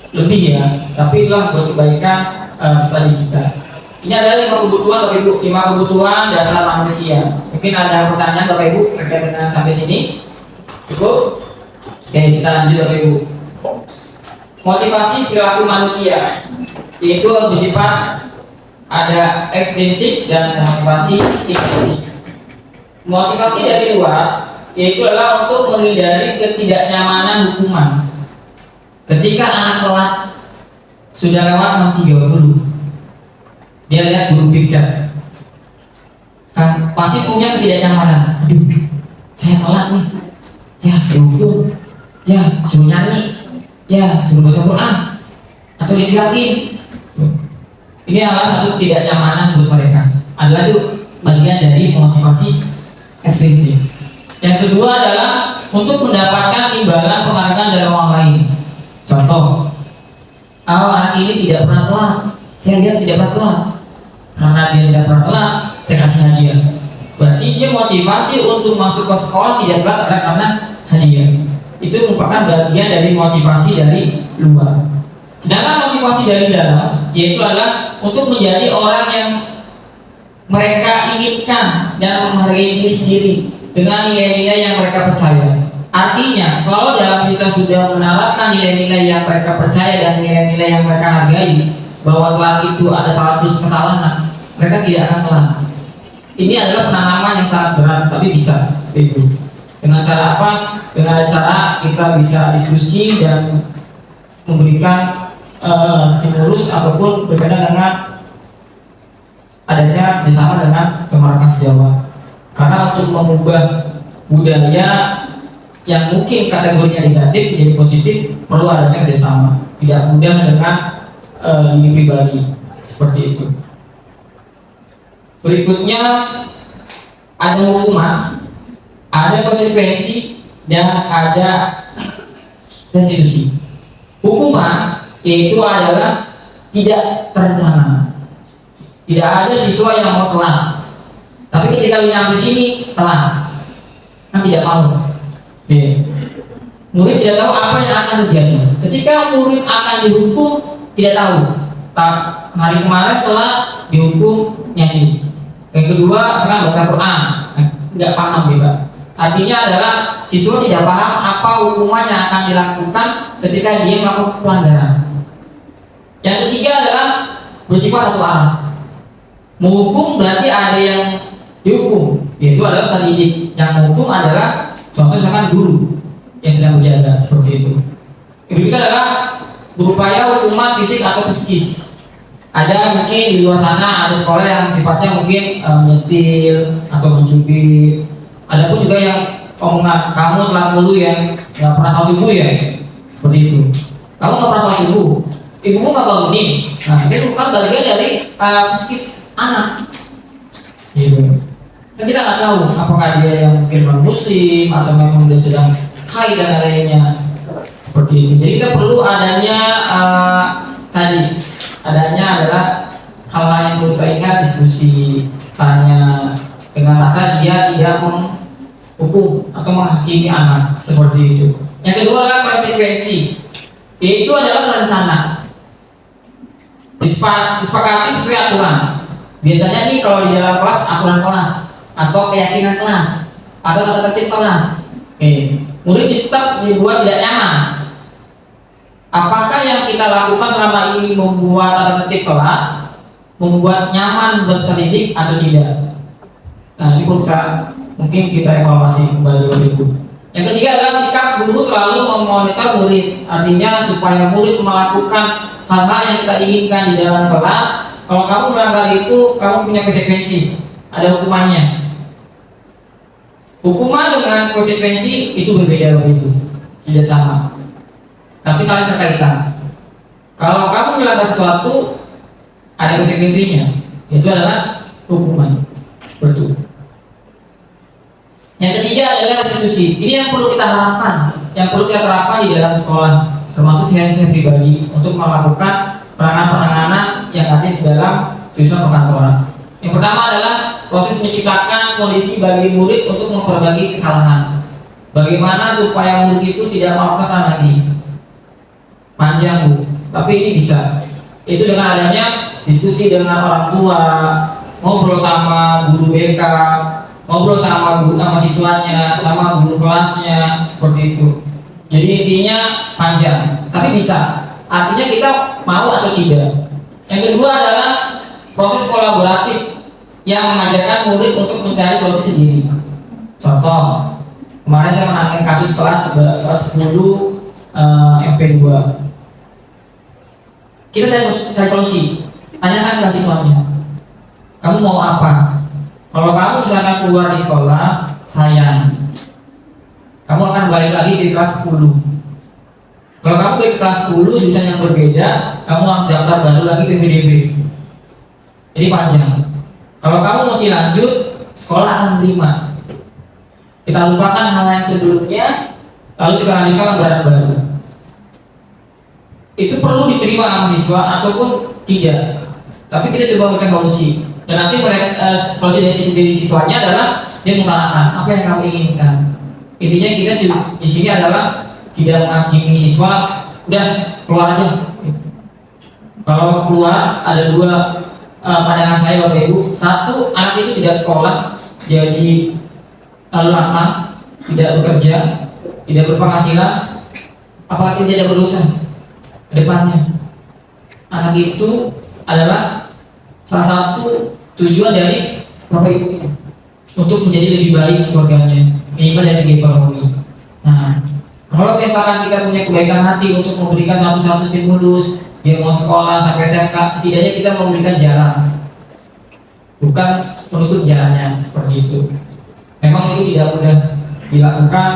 lebih ya, tapi itulah buat kebaikan studi kita. Ini adalah 5 kebutuhan Bapak Ibu, 5 kebutuhan dasar manusia. Mungkin ada pertanyaan Bapak Ibu terkait dengan sampai sini? Cukup? Oke, kita lanjut Bapak Ibu. Motivasi perilaku manusia, yaitu bersifat ada ekstrinsik dan motivasi intrinsik. Motivasi dari luar, yaitu adalah untuk menghindari ketidaknyamanan hukuman. Ketika anak telat sudah lewat 6.30, dia lihat guru piket, kan pasti punya ketidaknyamanan. Aduh, saya telat nih. Ya, dihukum. Ya, suruh nyanyi. Ya, suruh baca Quran. Atau diteriakin. Ini adalah satu ketidaknyamanan buat mereka. Adalah itu bagian dari motivasi ekstrinsik. Yang kedua adalah untuk mendapatkan imbalan penghargaan dari orang lain. Contoh, oh, anak ini tidak pernah telat, saya lihat tidak pernah telat, karena dia tidak pernah telat saya kasih hadiah. Berarti dia motivasi untuk masuk ke sekolah tidak telat adalah karena hadiah. Itu merupakan bagian dari motivasi dari luar. Sedangkan motivasi dari dalam yaitu adalah untuk menjadi orang yang mereka inginkan dan menghargai diri sendiri dengan nilai-nilai yang mereka percaya. Artinya, kalau dalam siswa sudah menerapkan nilai-nilai yang mereka percaya dan nilai-nilai yang mereka hargai, bahwa telat itu ada satu kesalahan, mereka tidak akan telat. Ini adalah penanaman yang sangat berat, tapi bisa. Dengan cara apa? Dengan cara kita bisa diskusi dan memberikan stimulus ataupun berkaitan dengan adanya bersama dengan Kemarkas Jawa. Karena untuk mengubah budaya yang mungkin kategorinya negatif menjadi positif perlu adanya kerjasama. Tidak mudah dengan diri pribadi seperti itu. Berikutnya ada hukuman, ada konsekuensi, dan ada restitusi. Hukuman itu adalah tidak terencana. Tidak ada siswa yang mau telat, tapi ketika nyampe sini telat, kan tidak mau. Murid tidak tahu apa yang akan terjadi. Ketika murid akan dihukum, tidak tahu. Hari kemarin telat dihukum nyanyi. Yang kedua sekarang baca Quran, nggak paham juga. Artinya adalah siswa tidak paham apa hukuman yang akan dilakukan ketika dia melakukan pelanggaran. Yang ketiga adalah bersifat satu arah. Menghukum berarti ada yang dihukum, yaitu adalah peserta didik. Yang menghukum adalah contoh misalkan guru yang sedang berjaga seperti itu. Itu adalah berupaya hukuman fisik atau psikis. Ada mungkin di luar sana ada sekolah yang sifatnya mungkin menyetil atau mencubit. Ada pun juga yang omongan kamu telat dulu yang nggak pernah sholat subuh ya, seperti itu. Kamu nggak pernah sholat subuh, ibumu nggak bangunin. Nah itu bukan bagian dari psikis anak. Gitu. Kan kita nggak tahu apakah dia yang mungkin non muslim atau memang dia sedang haid dan lainnya seperti itu. Jadi kita perlu adanya adanya adalah hal-hal yang perlu kita ingat, diskusi, tanya dengan rasa dia tidak menghukum atau menghakimi anak seperti itu. Yang kedua adalah konsekuensi, yaitu adalah rencana disepakati sesuai aturan. Biasanya nih kalau di dalam kelas aturan kelas atau keyakinan kelas atau tata tertib kelas, murid tetap dibuat tidak nyaman. Apakah yang kita lakukan selama ini membuat tata tertib kelas, membuat nyaman buat peserta didik atau tidak? Nah ini perlu mungkin kita evaluasi kembali Bapak Ibu. Yang ketiga adalah sikap guru terlalu memonitor murid, artinya supaya murid melakukan hal-hal yang kita inginkan di dalam kelas. Kalau kamu melanggar itu, kamu punya konsekuensi, ada hukumannya. Hukuman dengan konsekuensi itu berbeda Bapak Ibu, tidak sama, tapi saling terkaitan. Kalau kamu melanggar sesuatu, ada konsekuensinya, itu adalah hukuman. Seperti itu. Yang ketiga adalah restitusi. Ini yang perlu kita harapkan, yang perlu kita terapkan di dalam sekolah, termasuk saya pribadi untuk melakukan penanganan yang ada di dalam tulisan perkantoran. Yang pertama adalah proses menciptakan kondisi bagi murid untuk memperbaiki kesalahan. Bagaimana supaya murid itu tidak melakukan kesalahan lagi? Panjang Bu, tapi ini bisa. Itu dengan adanya diskusi dengan orang tua, ngobrol sama guru BK, ngobrol sama siswanya, sama guru kelasnya, seperti itu. Jadi intinya panjang, tapi bisa. Artinya kita mau atau tidak. Yang kedua adalah proses kolaboratif yang mengajarkan murid untuk mencari solusi sendiri. Contoh, kemarin saya menangani kasus kelas 10 MP2. Kita cari solusi. Tanyakan ke siswanya, kamu mau apa? Kalau kamu misalkan keluar di sekolah, sayang, kamu akan balik lagi di kelas 10. Kalau kamu ke kelas 10 jurusan yang berbeda, kamu harus daftar baru lagi PPDB. Jadi panjang. Kalau kamu masih lanjut, sekolah akan menerima. Kita lupakan hal yang sebelumnya, lalu kita lanjutkan lembaran baru. itu perlu diterima sama siswa ataupun tidak. Tapi kita coba memberikan solusi. Dan nanti mereka solusi dari sisi siswanya adalah dia mengatakan apa yang kamu inginkan. Intinya kita di sini adalah tidak menghakimi siswa, udah keluar aja. Kalau keluar ada dua pandangan saya Bapak Ibu. Satu, anak itu tidak sekolah, jadi lalu lantak, tidak bekerja, tidak berpenghasilan, apakah dia tidak berdosa ke depannya? Anak itu adalah salah satu tujuan dari Bapak Ibunya untuk menjadi lebih baik keluarganya, minimal dari segi ekonomi. Nah, kalau misalkan kita punya kebaikan hati untuk memberikan satu stimulus, dia mau sekolah sampai SMK, setidaknya kita memberikan jalan, bukan menutup jalannya seperti itu. Memang itu tidak mudah dilakukan,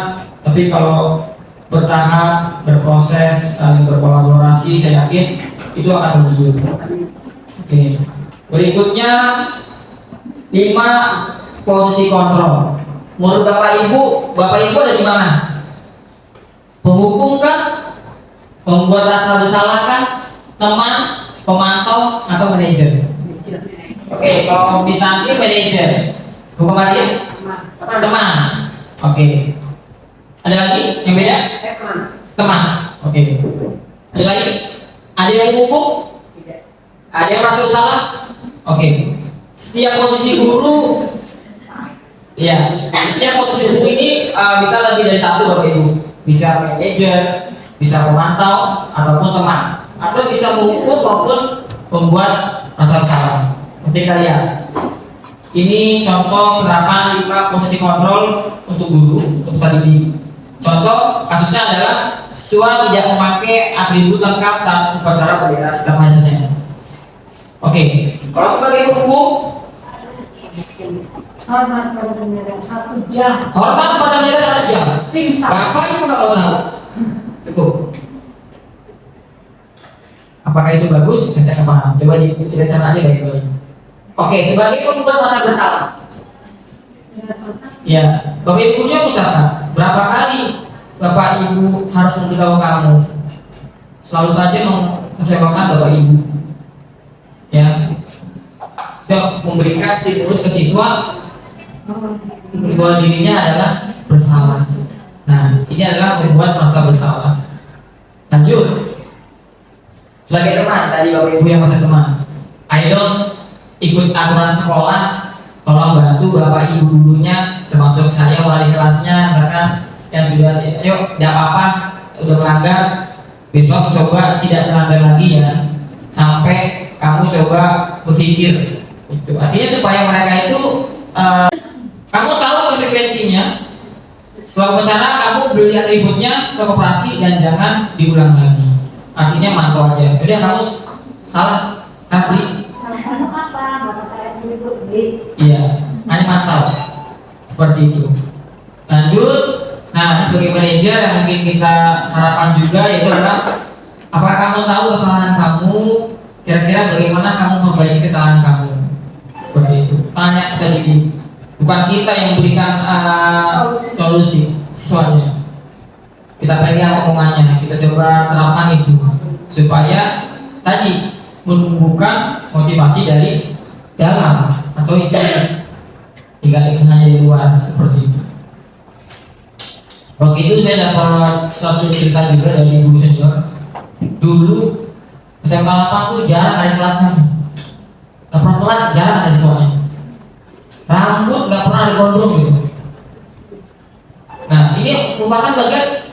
tapi kalau bertahap, berproses, saling berkolaborasi, saya yakin itu akan terwujud. Oke. Berikutnya 5 posisi kontrol. Menurut Bapak Ibu ada di mana? Penghukum kah? Pembuat rasa bersalah kah? Teman, pemantau, atau manajer? Oke, kalau di santri manajer. Hukum dia? Teman. Oke. Ada lagi yang beda? Teman. Oke. Ada lagi? Ada yang menghukum? Ada yang merasa bersalah? Oke. Setiap posisi guru, ya, setiap posisi guru ini bisa lebih dari satu Bapak Ibu. Bisa manajer, bisa pemantau, ataupun teman, atau bisa menghukum maupun membuat rasa bersalah. Ketika lihat, ini contoh penerapan 5 posisi kontrol untuk guru, untuk peserta didik. Contoh kasusnya adalah siswa tidak memakai atribut lengkap saat upacara bendera segala macamnya. Oke, kalau sebagai hukum, hormat pada bendera 1 jam. hormat pada bendera 1 jam. Pingsan. Bapak Ibu kalau tahu, cukup. Apakah itu bagus? Saya nggak paham. Coba direncana aja baik-baik. Oke, sebagai pembuat rasa bersalah. Ya, Bapak Ibunya mengucapkan berapa kali Bapak Ibu harus memberitahu kamu, selalu saja mengecewakan Bapak Ibu. Ya, untuk memberikan stimulus ke siswa bahwa dirinya adalah bersalah. Nah, ini adalah membuat merasa bersalah. Lanjut, sebagai teman tadi Bapak Ibu yang masa teman, ayo dong ikut aturan sekolah, tolong bantu Bapak Ibu gurunya, termasuk saya wali kelasnya, misalkan yang sudah, yuk tidak apa-apa, udah melanggar, besok coba tidak melanggar lagi ya, sampai kamu coba berpikir itu. Artinya supaya mereka itu kamu tahu konsekuensinya. Setelah upacara kamu beli atributnya ke koperasi dan jangan diulang lagi. Artinya mantau aja. Udah kamu salah kan beli. Kamu apa? Bapak saya dulu beli. Iya, hanya mantau. Seperti itu. Lanjut. Nah, sebagai manajer yang mungkin kita harapkan juga yaitu adalah apakah kamu tahu kesalahan kamu? Kira-kira bagaimana kamu memperbaiki kesalahan kamu? Seperti itu. Tanya ke diri. Bukan kita yang memberikan solusi siswanya. Kita pegang omongannya, kita coba terapkan itu supaya tadi menumbuhkan motivasi dari dalam atau isi, tidak itu hanya di luar seperti itu. Waktu itu saya dapat suatu cerita juga dari guru senior. Dulu SMK 8 tuh jarang ada telatnya tuh. Gak pernah telat, jarang ada siswanya. Rambut gak pernah digondrong gitu. Nah, ini merupakan bagian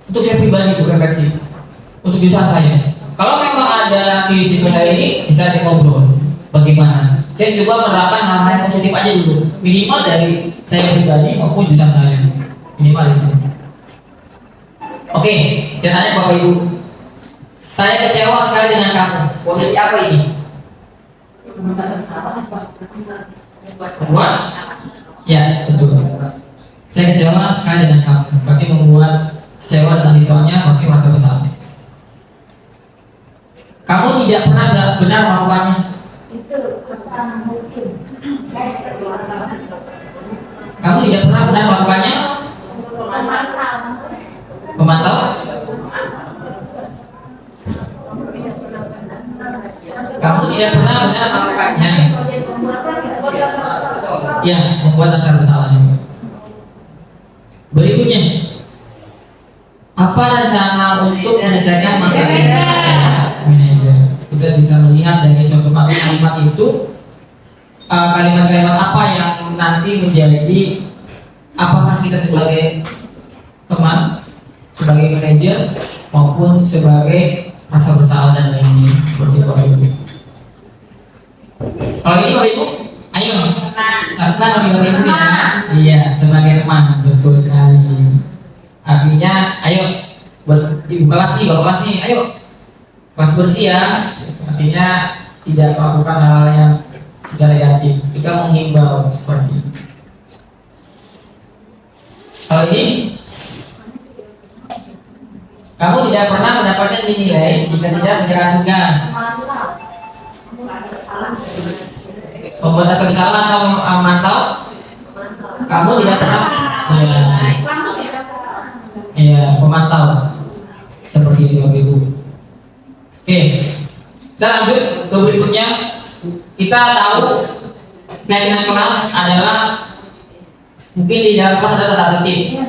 untuk saya pribadi refleksi untuk jurusan saya. Kalau memang ada nanti siswa saya ini bisa ngobrol bagaimana. Saya coba menerapkan hal-hal yang positif aja dulu, minimal dari saya pribadi maupun jurusan saya, minimal itu. Oke, saya tanya Bapak Ibu, saya kecewa sekali dengan kamu. Posisi apa ini? Membuat? Ya, betul. Saya kecewa sekali dengan kamu. Berarti membuat kecewa dengan siswanya, berarti merasa bersalah. Kamu tidak pernah benar melakukannya. Itu apa mungkin? Kamu tidak pernah benar melakukannya. Pemantau. Pemantau? tidak pernah benar melakukannya. Ya, membuat rasa bersalah. Berikutnya, apa rencana untuk menyelesaikan masalah ini? Manajer. Kita bisa melihat dari suatu kalimat itu, kalimat-kalimat apa yang nanti menjadi, apakah kita sebagai teman, sebagai manajer, maupun sebagai rasa bersalah dan lainnya, seperti Bapak Ibu. Kalau ini Bapak Ibu, ayo lakukan bagi Bapak Ibu ya. Iya, sebagai teman, betul sekali. Artinya, ayo buat ibu kelas nih, bapak kelas nih, ayo kelas bersih ya. Artinya tidak melakukan hal-hal yang sudah negatif. Kita menghimbau seperti itu. Kalau ini, kamu tidak pernah mendapatkan nilai jika tidak menjalankan tugas. Membuat rasa bersalah atau memantau? Kamu tidak pernah. Ya, pemantau. Seperti itu, Bapak Ibu. Oke, kita lanjut ke berikutnya. Kita tahu keyakinan kelas adalah mungkin di dalam kelas ada tata tertib,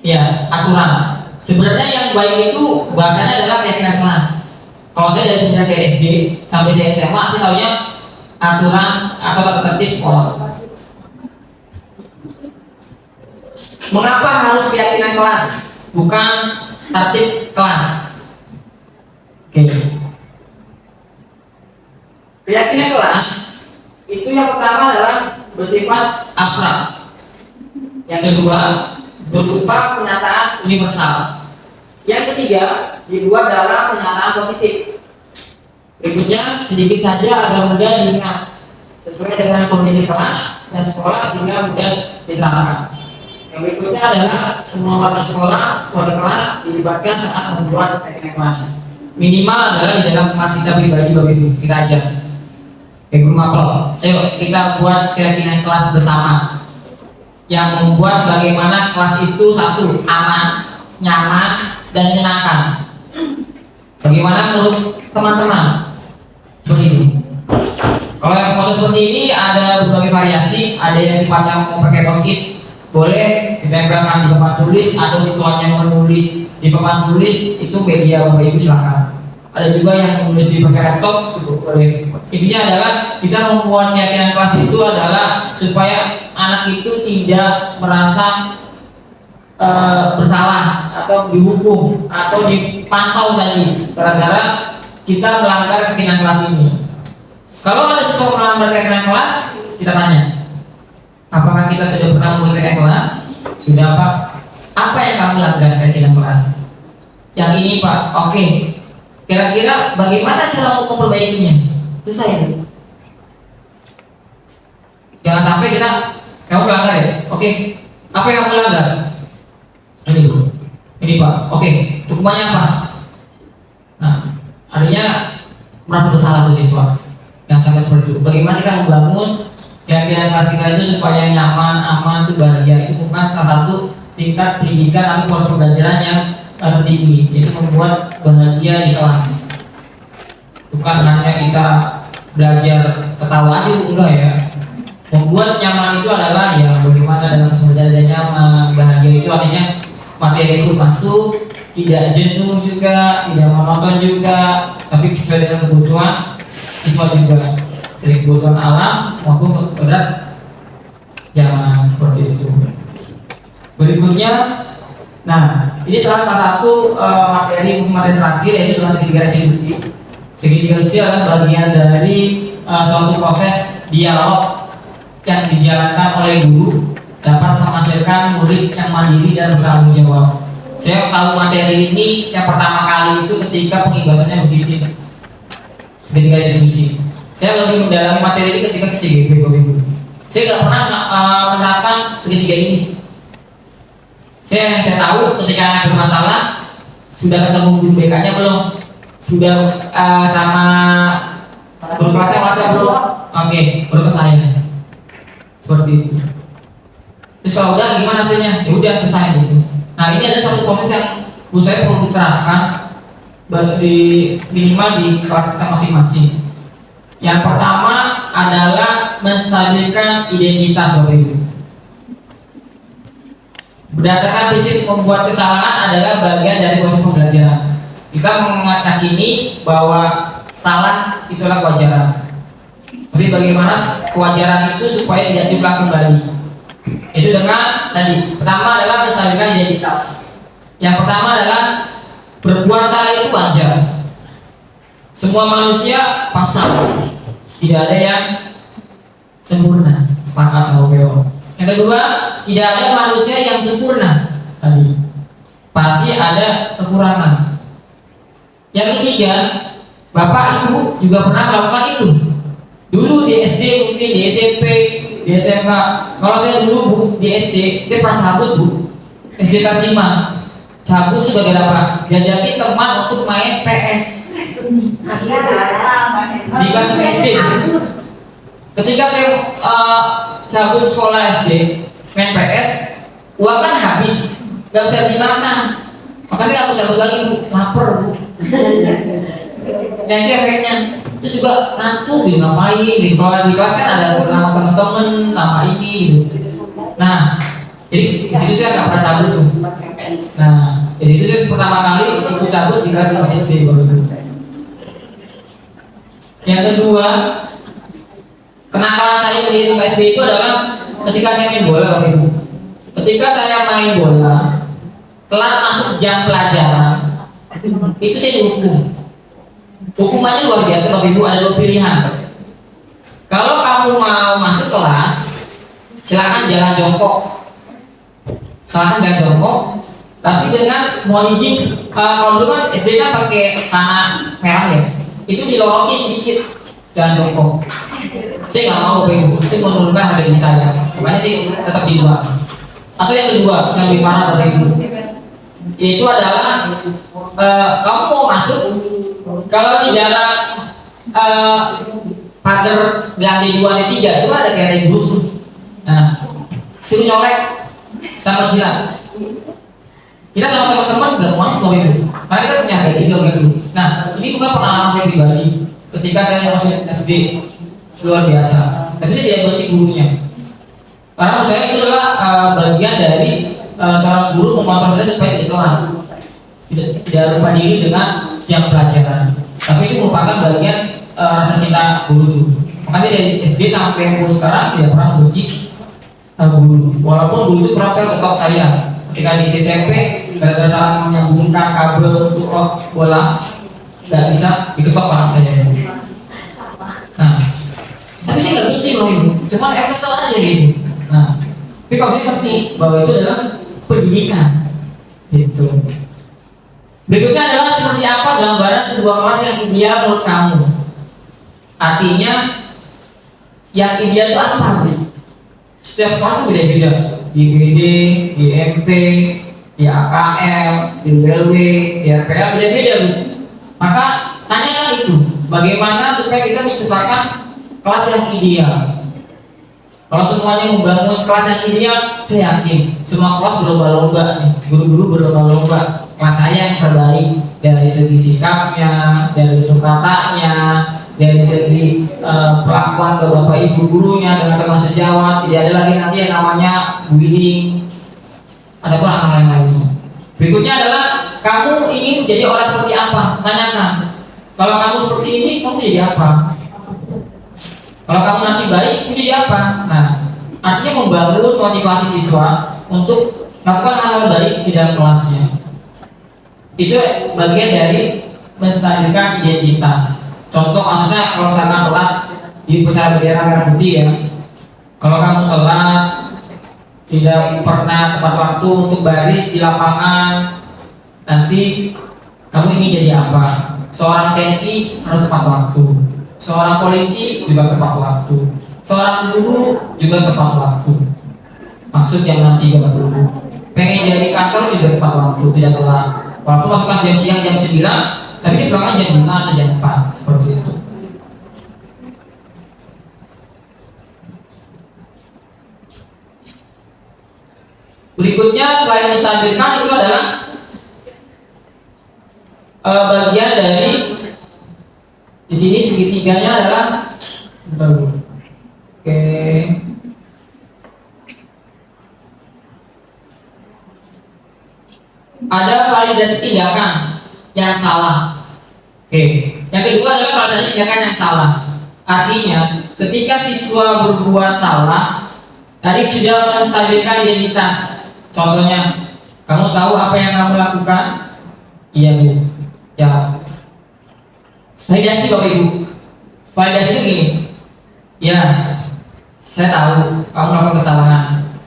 ya, aturan. Sebenarnya yang baik itu bahasanya adalah keyakinan kelas. Kalau saya dari semenjak saya SD sampai saya SMA, saya tahunya aturan atau tata tertib sekolah. Mengapa harus keyakinan kelas, bukan tertib kelas? Oke. Keyakinan kelas itu yang pertama adalah bersifat abstrak. Yang kedua berupa pernyataan universal. Yang ketiga dibuat dalam pernyataan positif. Berikutnya sedikit saja agar mudah diingat sesuai dengan kondisi kelas dan sekolah sehingga mudah diterapkan. Yang berikutnya adalah semua warga sekolah, warga kelas dilibatkan saat membuat keyakinan kelas. Minimal adalah di dalam kelas kita pribadi, Bapak Ibu, kita ajar. Guru mapel, ayo kita buat keyakinan kelas bersama yang membuat bagaimana kelas itu satu, aman, nyaman, dan menyenangkan. Bagaimana menurut teman-teman? Seperti itu. Kalau yang foto seperti ini ada berbagai variasi, ada yang sifatnya mau pakai post-it, boleh ditempelkan di papan tulis atau siswanya menulis di papan tulis, itu media Bapak Ibu silakan. Ada juga yang menulis di pakai laptop, itu boleh. Intinya adalah kita membuat keyakinan kelas itu adalah supaya anak itu tidak merasa bersalah atau dihukum atau dipantau tadi gara-gara kita melanggar keyakinan kelas ini. Kalau ada seseorang melanggar keyakinan kelas, kita tanya, apakah kita sudah pernah membuat keyakinan kelas? Sudah Pak. Apa yang kamu langgar keyakinan kelas? Yang ini Pak. Oke. Kira-kira bagaimana cara untuk memperbaikinya? Selesai. Jangan sampai kamu melanggar ya. Oke. Apa yang kamu langgar? Ini Bu. Ini Pak. Oke. Hukumannya apa? Nah, artinya merasa bersalah untuk siswa. Yang sampai seperti itu. Bagaimana kita membangun keyakinan kelas kita itu supaya nyaman, aman, itu bahagia. Itu bukan salah satu tingkat pendidikan atau proses pembelajaran yang tertinggi, yaitu membuat bahagia di kelas. Bukan hanya kita belajar ketawa aja, enggak ya. Membuat nyaman itu adalah ya bagaimana dalam semuanya ada nyaman, bahagia itu artinya materi itu masuk, tidak jenuh juga, tidak monoton juga, tapi sesuai dengan kebutuhan siswa juga, dari kebutuhan alam maupun berat zaman seperti itu. Berikutnya, nah ini salah satu materi terakhir, yaitu dengan segitiga resolusi. Segitiga resolusi adalah bagian dari suatu proses dialog yang dijalankan oleh guru dapat menghasilkan murid yang mandiri dan bertanggung jawab. Saya tahu materi ini yang pertama kali itu ketika pengibasannya begitu. Segitiga resolusi. Saya lebih mendalami materi ini ketika CGP. Saya nggak pernah menerapkan segitiga ini. Yang saya tahu ketika anak bermasalah sudah ketemu guru BK-nya belum? Sudah sama guru kelasnya belum? Oke, baru ke saya. Seperti itu. Terus kalau udah gimana hasilnya? Ya udah selesai gitu. Nah ini ada satu proses yang menurut saya perlu diterapkan di minimal di kelas kita masing-masing. Yang pertama adalah menstabilkan identitas Bapak Ibu. Berdasarkan prinsip membuat kesalahan adalah bagian dari proses pembelajaran. Kita meyakini bahwa salah itulah kewajaran. Tapi bagaimana kewajaran itu supaya tidak diulang kembali? Itu dengan tadi, pertama adalah menstabilkan identitas. Yang pertama adalah berbuat salah itu wajar. Semua manusia pasang, tidak ada yang sempurna. Sepakat sama Veo. Yang kedua, tidak ada manusia yang sempurna. Tadi pasti ada kekurangan. Yang ketiga, Bapak Ibu juga pernah melakukan itu. Dulu di SD, mungkin di SMP, di SMK. Kalau saya dulu Bu, di SD, saya pas cabut Bu, SD kelas 5. Cabut itu gara-gara apa? Diajakin teman untuk main PS di kelas 5 SD. Ketika saya cabut sekolah SD main PS, uang kan habis, nggak bisa dimakan. Maka saya nggak cabut lagi Bu, lapar Bu. Dan itu efeknya. Terus juga ngantuk gitu, ngapain gitu. Kalau di kelas kan ada nama teman-teman sama ini gitu. Nah, jadi di situ saya nggak pernah cabut tuh. Nah, di situ saya pertama kali ikut cabut di kelas 5 SD baru itu. Yang kedua, kenakalan saya di 5 SD itu adalah ketika saya main bola Bapak Ibu. Ketika saya main bola, telat masuk jam pelajaran, itu saya dihukum. Hukumannya luar biasa Bapak Ibu, ada 2 pilihan. Kalau kamu mau masuk kelas, silakan jalan jongkok. Silakan jalan jongkok, tapi dengan mohon izin, kalau dulu kan SD kan pakai celana merah ya, itu dilorotin sedikit jalan jongkok. Saya nggak mau Bapak Ibu, itu menurunkan harga diri saya. Makanya sih tetap di luar. Atau yang kedua, yang lebih parah Bapak Ibu, yaitu adalah kamu mau masuk, kalau di dalam pagar lantai 2 lantai 3 itu ada kayak guru tuh. Nah, suruh nyolek sama jilat. Kita sama teman-teman nggak masuk Bapak Ibu, karena kita punya video gitu. Nah, ini bukan pengalaman saya pribadi. Ketika saya masuk SD, luar biasa. Tapi saya tidak benci gurunya, karena menurut saya itu adalah bagian dari seorang guru mengontrol kita supaya tidak telat, tidak lupa diri dengan jam pelajaran. Tapi itu merupakan bagian rasa cinta guru itu. Makanya dari SD sampai umur sekarang tidak pernah membenci guru. Walaupun guru itu pernah saya tetap saya. Ketika di SMP, gara-gara salah menyambungkan kabel untuk bola, nggak bisa diketok tangan saya. Nah, tapi saya nggak benci loh Ibu, cuma kesel aja gitu. Nah, tapi kalau saya ngerti bahwa itu adalah pendidikan, gitu. Berikutnya adalah seperti apa gambaran sebuah kelas yang ideal menurut kamu. Artinya yang ideal itu apa? Setiap kelas itu beda-beda. Di BD, di MP, di AKL, di WLW, di RPL beda-beda Bu. Maka tanyakan itu, bagaimana supaya kita menciptakan kelas yang ideal. Kalau semuanya membangun kelas yang ideal, saya yakin semua kelas berlomba-lomba nih, guru-guru berlomba-lomba. Kelas saya yang terbaik dari segi sikapnya, dari bentuk katanya, dari segi perlakuan ke bapak ibu gurunya dengan teman sejawat. Tidak ada lagi nanti yang namanya bullying ataupun hal yang lainnya. Berikutnya adalah kamu ingin menjadi orang seperti apa? Tanyakan. Kalau kamu seperti ini, kamu jadi apa? Kalau kamu nanti baik, menjadi apa? Nah, artinya membangun motivasi siswa untuk melakukan hal-hal baik di dalam kelasnya. Itu bagian dari menstabilkan identitas. Contoh kasusnya kalau misalkan telat di upacara bendera merah putih ya, kalau kamu telat, tidak pernah tepat waktu untuk baris di lapangan, nanti kamu ingin jadi apa? Seorang TNI harus tepat waktu, seorang polisi juga tepat waktu, seorang guru juga tepat waktu. Maksud jam 6.30. Pengen jadi kantor juga tepat waktu, tidak telat. Walaupun masuk kelas jam siang jam 9, tapi di belakang jam 5 atau jam 4 seperti itu. Berikutnya selain menstabilkan itu adalah bagian dari di sini segitiganya adalah ada validasi tindakan yang salah. Oke. Yang kedua adalah validasi tindakan yang salah. Artinya, ketika siswa berbuat salah, tadi sudah menstabilkan identitas. Contohnya, kamu tahu apa yang kamu lakukan? Iya Bu. Ya. Validasi Bapak Ibu. Validasi itu gini. Ya, saya tahu kamu melakukan kesalahan.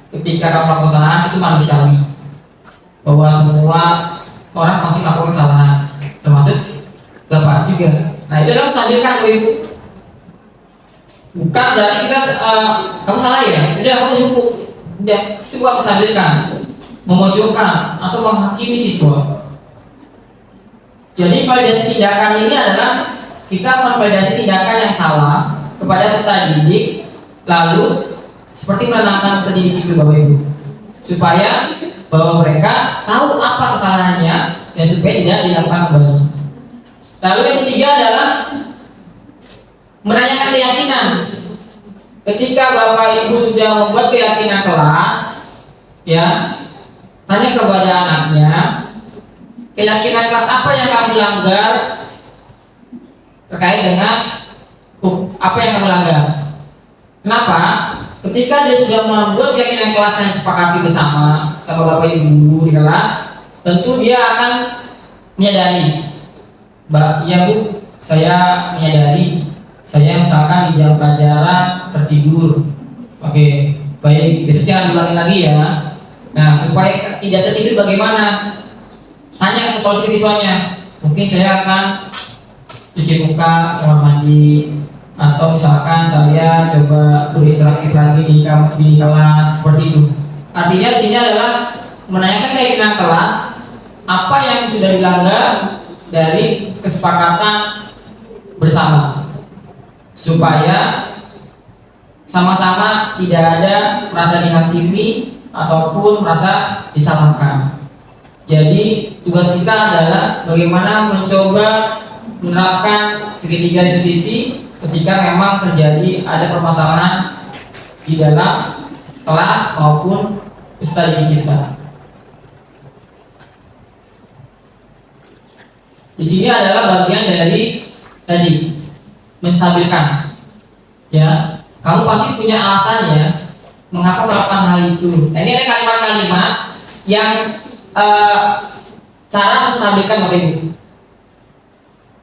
Ketika kamu melakukan kesalahan itu manusiawi. Bahwa semua orang pasti melakukan kesalahan, termasuk Bapak juga. Nah itu adalah menstabilkan Bapak Ibu. Bukan berarti kita kamu salah ya, udah kamu dihukum. Udah, itu bukan menstabilkan, memojokkan atau menghakimi siswa. Jadi validasi tindakan ini adalah kita memvalidasi tindakan yang salah kepada peserta didik, lalu seperti menenangkan peserta didik itu Bapak Ibu, supaya bahwa mereka tahu apa kesalahannya dan supaya tidak dilakukan kembali. Lalu yang ketiga adalah menanyakan keyakinan. Ketika Bapak Ibu sudah membuat keyakinan kelas, ya, tanya kepada anaknya, keyakinan kelas apa yang kamu langgar terkait dengan apa yang kamu langgar. Kenapa? Ketika dia sudah membuat keyakinan kelas yang disepakati bersama sama Bapak Ibu di kelas, tentu dia akan menyadari, Mbak, ya Bu, saya menyadari saya misalkan di jam pelajaran tertidur. Oke, baik, besok jangan diulangi lagi ya. Nah, supaya tidak tertidur bagaimana? Tanya ke solusi siswanya. Mungkin saya akan cuci muka, kamar mandi, atau misalkan saya coba berinteraktif lagi di kelas seperti itu. Artinya di sini adalah menanyakan keyakinan kelas apa yang sudah dilanggar dari kesepakatan bersama, supaya sama-sama tidak ada merasa dihakimi ataupun merasa disalahkan. Jadi tugas kita adalah bagaimana mencoba menerapkan segitiga diskusi ketika memang terjadi ada permasalahan di dalam kelas maupun peserta didik kita. Di sini adalah bagian dari tadi menstabilkan. Ya, kamu pasti punya alasan ya mengapa melakukan hal itu. Nah, ini ada kalimat-kalimat yang cara menstabilkan Bapak Ibu.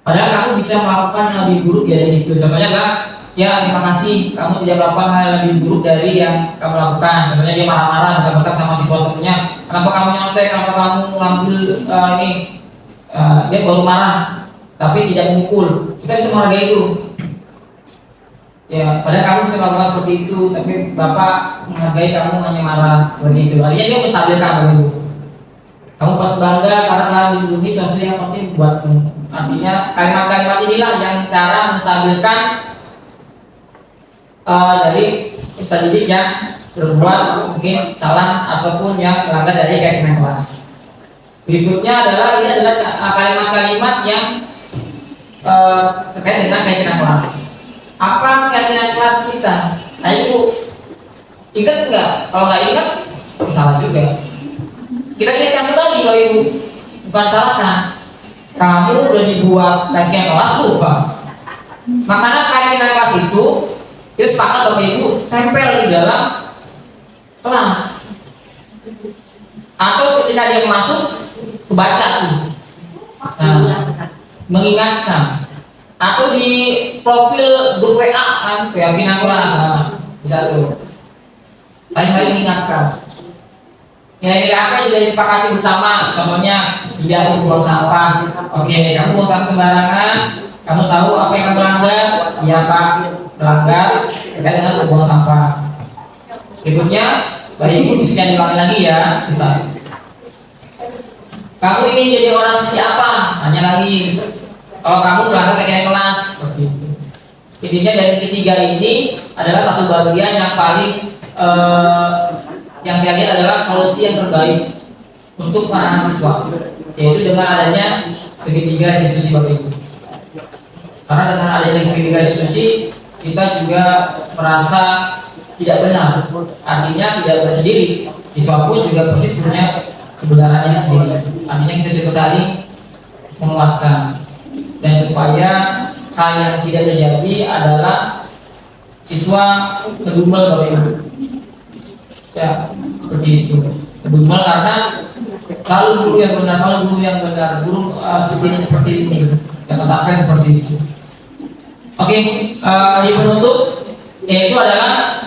Padahal kamu bisa melakukan yang lebih buruk dari situ. Contohnya adalah, ya terima kasih kamu tidak melakukan hal yang lebih buruk dari yang kamu lakukan. Contohnya dia marah-marah, bentak-bentak sama siswa temennya. Kenapa kamu nyontek? Kenapa kamu ngambil ini? Dia baru marah, tapi tidak memukul. Kita bisa menghargai itu. Ya, padahal kamu bisa melakukan seperti itu, tapi Bapak menghargai kamu hanya marah seperti itu. Artinya dia menstabilkan Bapak Ibu. Kamu patut bangga karena telah melindungi sesuatu yang penting buatmu. Artinya kalimat-kalimat inilah yang cara menstabilkan dari peserta didik yang berbuat mungkin salah ataupun yang melanggar dari keyakinan kelas. Berikutnya adalah ini adalah kalimat-kalimat yang terkait dengan keyakinan kelas. Apa keyakinan kelas kita? Nah Ibu ingat nggak? Kalau nggak ingat, salah juga. Kita ingatkan kembali Bapak Ibu, bukan salahkan. Kamu udah dibuat keyakinan kelas lupa. Makanya keyakinan kelas itu sepakat Bapak Ibu tempel di dalam kelas. Atau ketika dia masuk kebaca tuh. Nah, mengingatkan. Atau di profil grup WA kan keyakinan kelas bisa tuh. Saya saling mengingatkan. Nilai-nilai apa yang sudah disepakati bersama, contohnya tidak membuang sampah. Oke, kamu buang sampah sembarangan, kamu tahu apa yang kamu langgar? Iya Pak, melanggar terkait dengan membuang sampah. Berikutnya, Bapak Ibu bisa diulangi lagi ya, bisa. Kamu ingin jadi orang seperti apa? Tanya lagi. Kalau kamu melanggar keyakinan kelas, seperti itu. Intinya dari ketiga ini adalah satu bagian yang paling yang saya lihat adalah solusi yang terbaik untuk para siswa, yaitu dengan adanya segitiga restitusi Bapak Ibu. Karena dengan adanya segitiga restitusi kita juga merasa tidak benar, artinya tidak bersendiri. Siswa pun juga pasti punya kebenarannya sendiri. Artinya kita coba saling menguatkan, dan supaya hal yang tidak terjadi adalah siswa ngedumel Bapak Ibu. Ya, seperti itu. Ngedumel karena selalu guru yang benar, selalu guru yang benar, guru seperti ini, jangan sampai seperti itu. Oke, di penutup yaitu adalah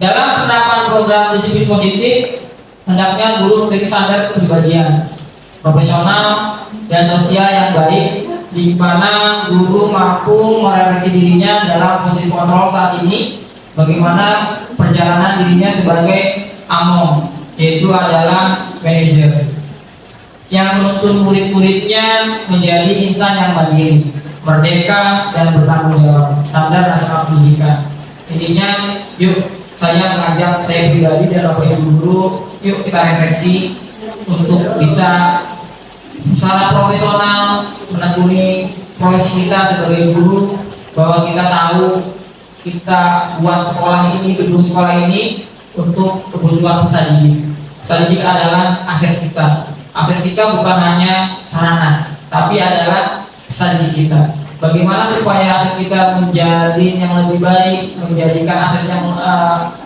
dalam penerapan program disiplin positif, hendaknya guru memiliki standar kepribadian profesional dan sosial yang baik, di mana guru mampu merefleksi dirinya dalam posisi kontrol saat ini, bagaimana perjalanan dirinya sebagai among, yaitu adalah manajer, yang menuntun murid-muridnya menjadi insan yang mandiri, merdeka, dan bertanggung jawab. Standar nasional pendidikan. Intinya, yuk saya mengajak saya pribadi dan Bapak Ibu guru, yuk kita refleksi untuk bisa secara profesional menekuni profesi kita sebagai guru, bahwa kita tahu kita buat sekolah ini, gedung sekolah ini untuk kebutuhan peserta didik. Peserta didik adalah aset kita. Aset kita bukan hanya sarana, tapi adalah peserta didik kita. Bagaimana supaya aset kita menjadi yang lebih baik, menjadikan aset yang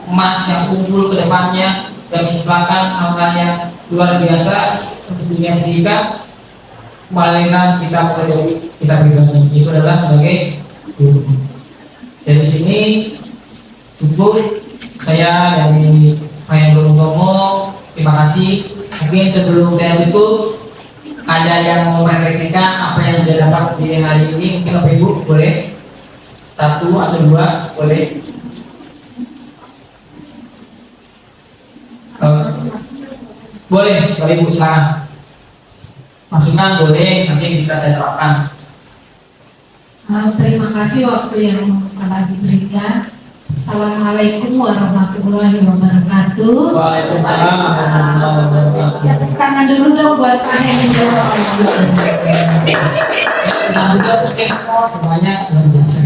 emas yang unggul ke depannya, dan menciptakan hal-hal yang luar biasa untuk dunia pendidikan, melainkan kita pelajari kita pribadi. Itu adalah sebagai guru. Dari sini cukup saya dari Pak Hendro Utomo. Terima kasih. Mungkin sebelum saya tutup, ada yang mau merefleksikan apa yang sudah dapat di hari ini? Mungkin Bapak Ibu boleh satu atau dua, boleh. Boleh, Bapak Ibu silakan. Masukan boleh, nanti bisa saya terapkan. Terima kasih waktu yang telah diberikan. Assalamualaikum warahmatullahi wabarakatuh. Waalaikumsalam warahmatullahi wabarakatuh. Ya, tepuk tangan dulu dong buat Pak Hendro. Saya juga mungkin semuanya luar biasa.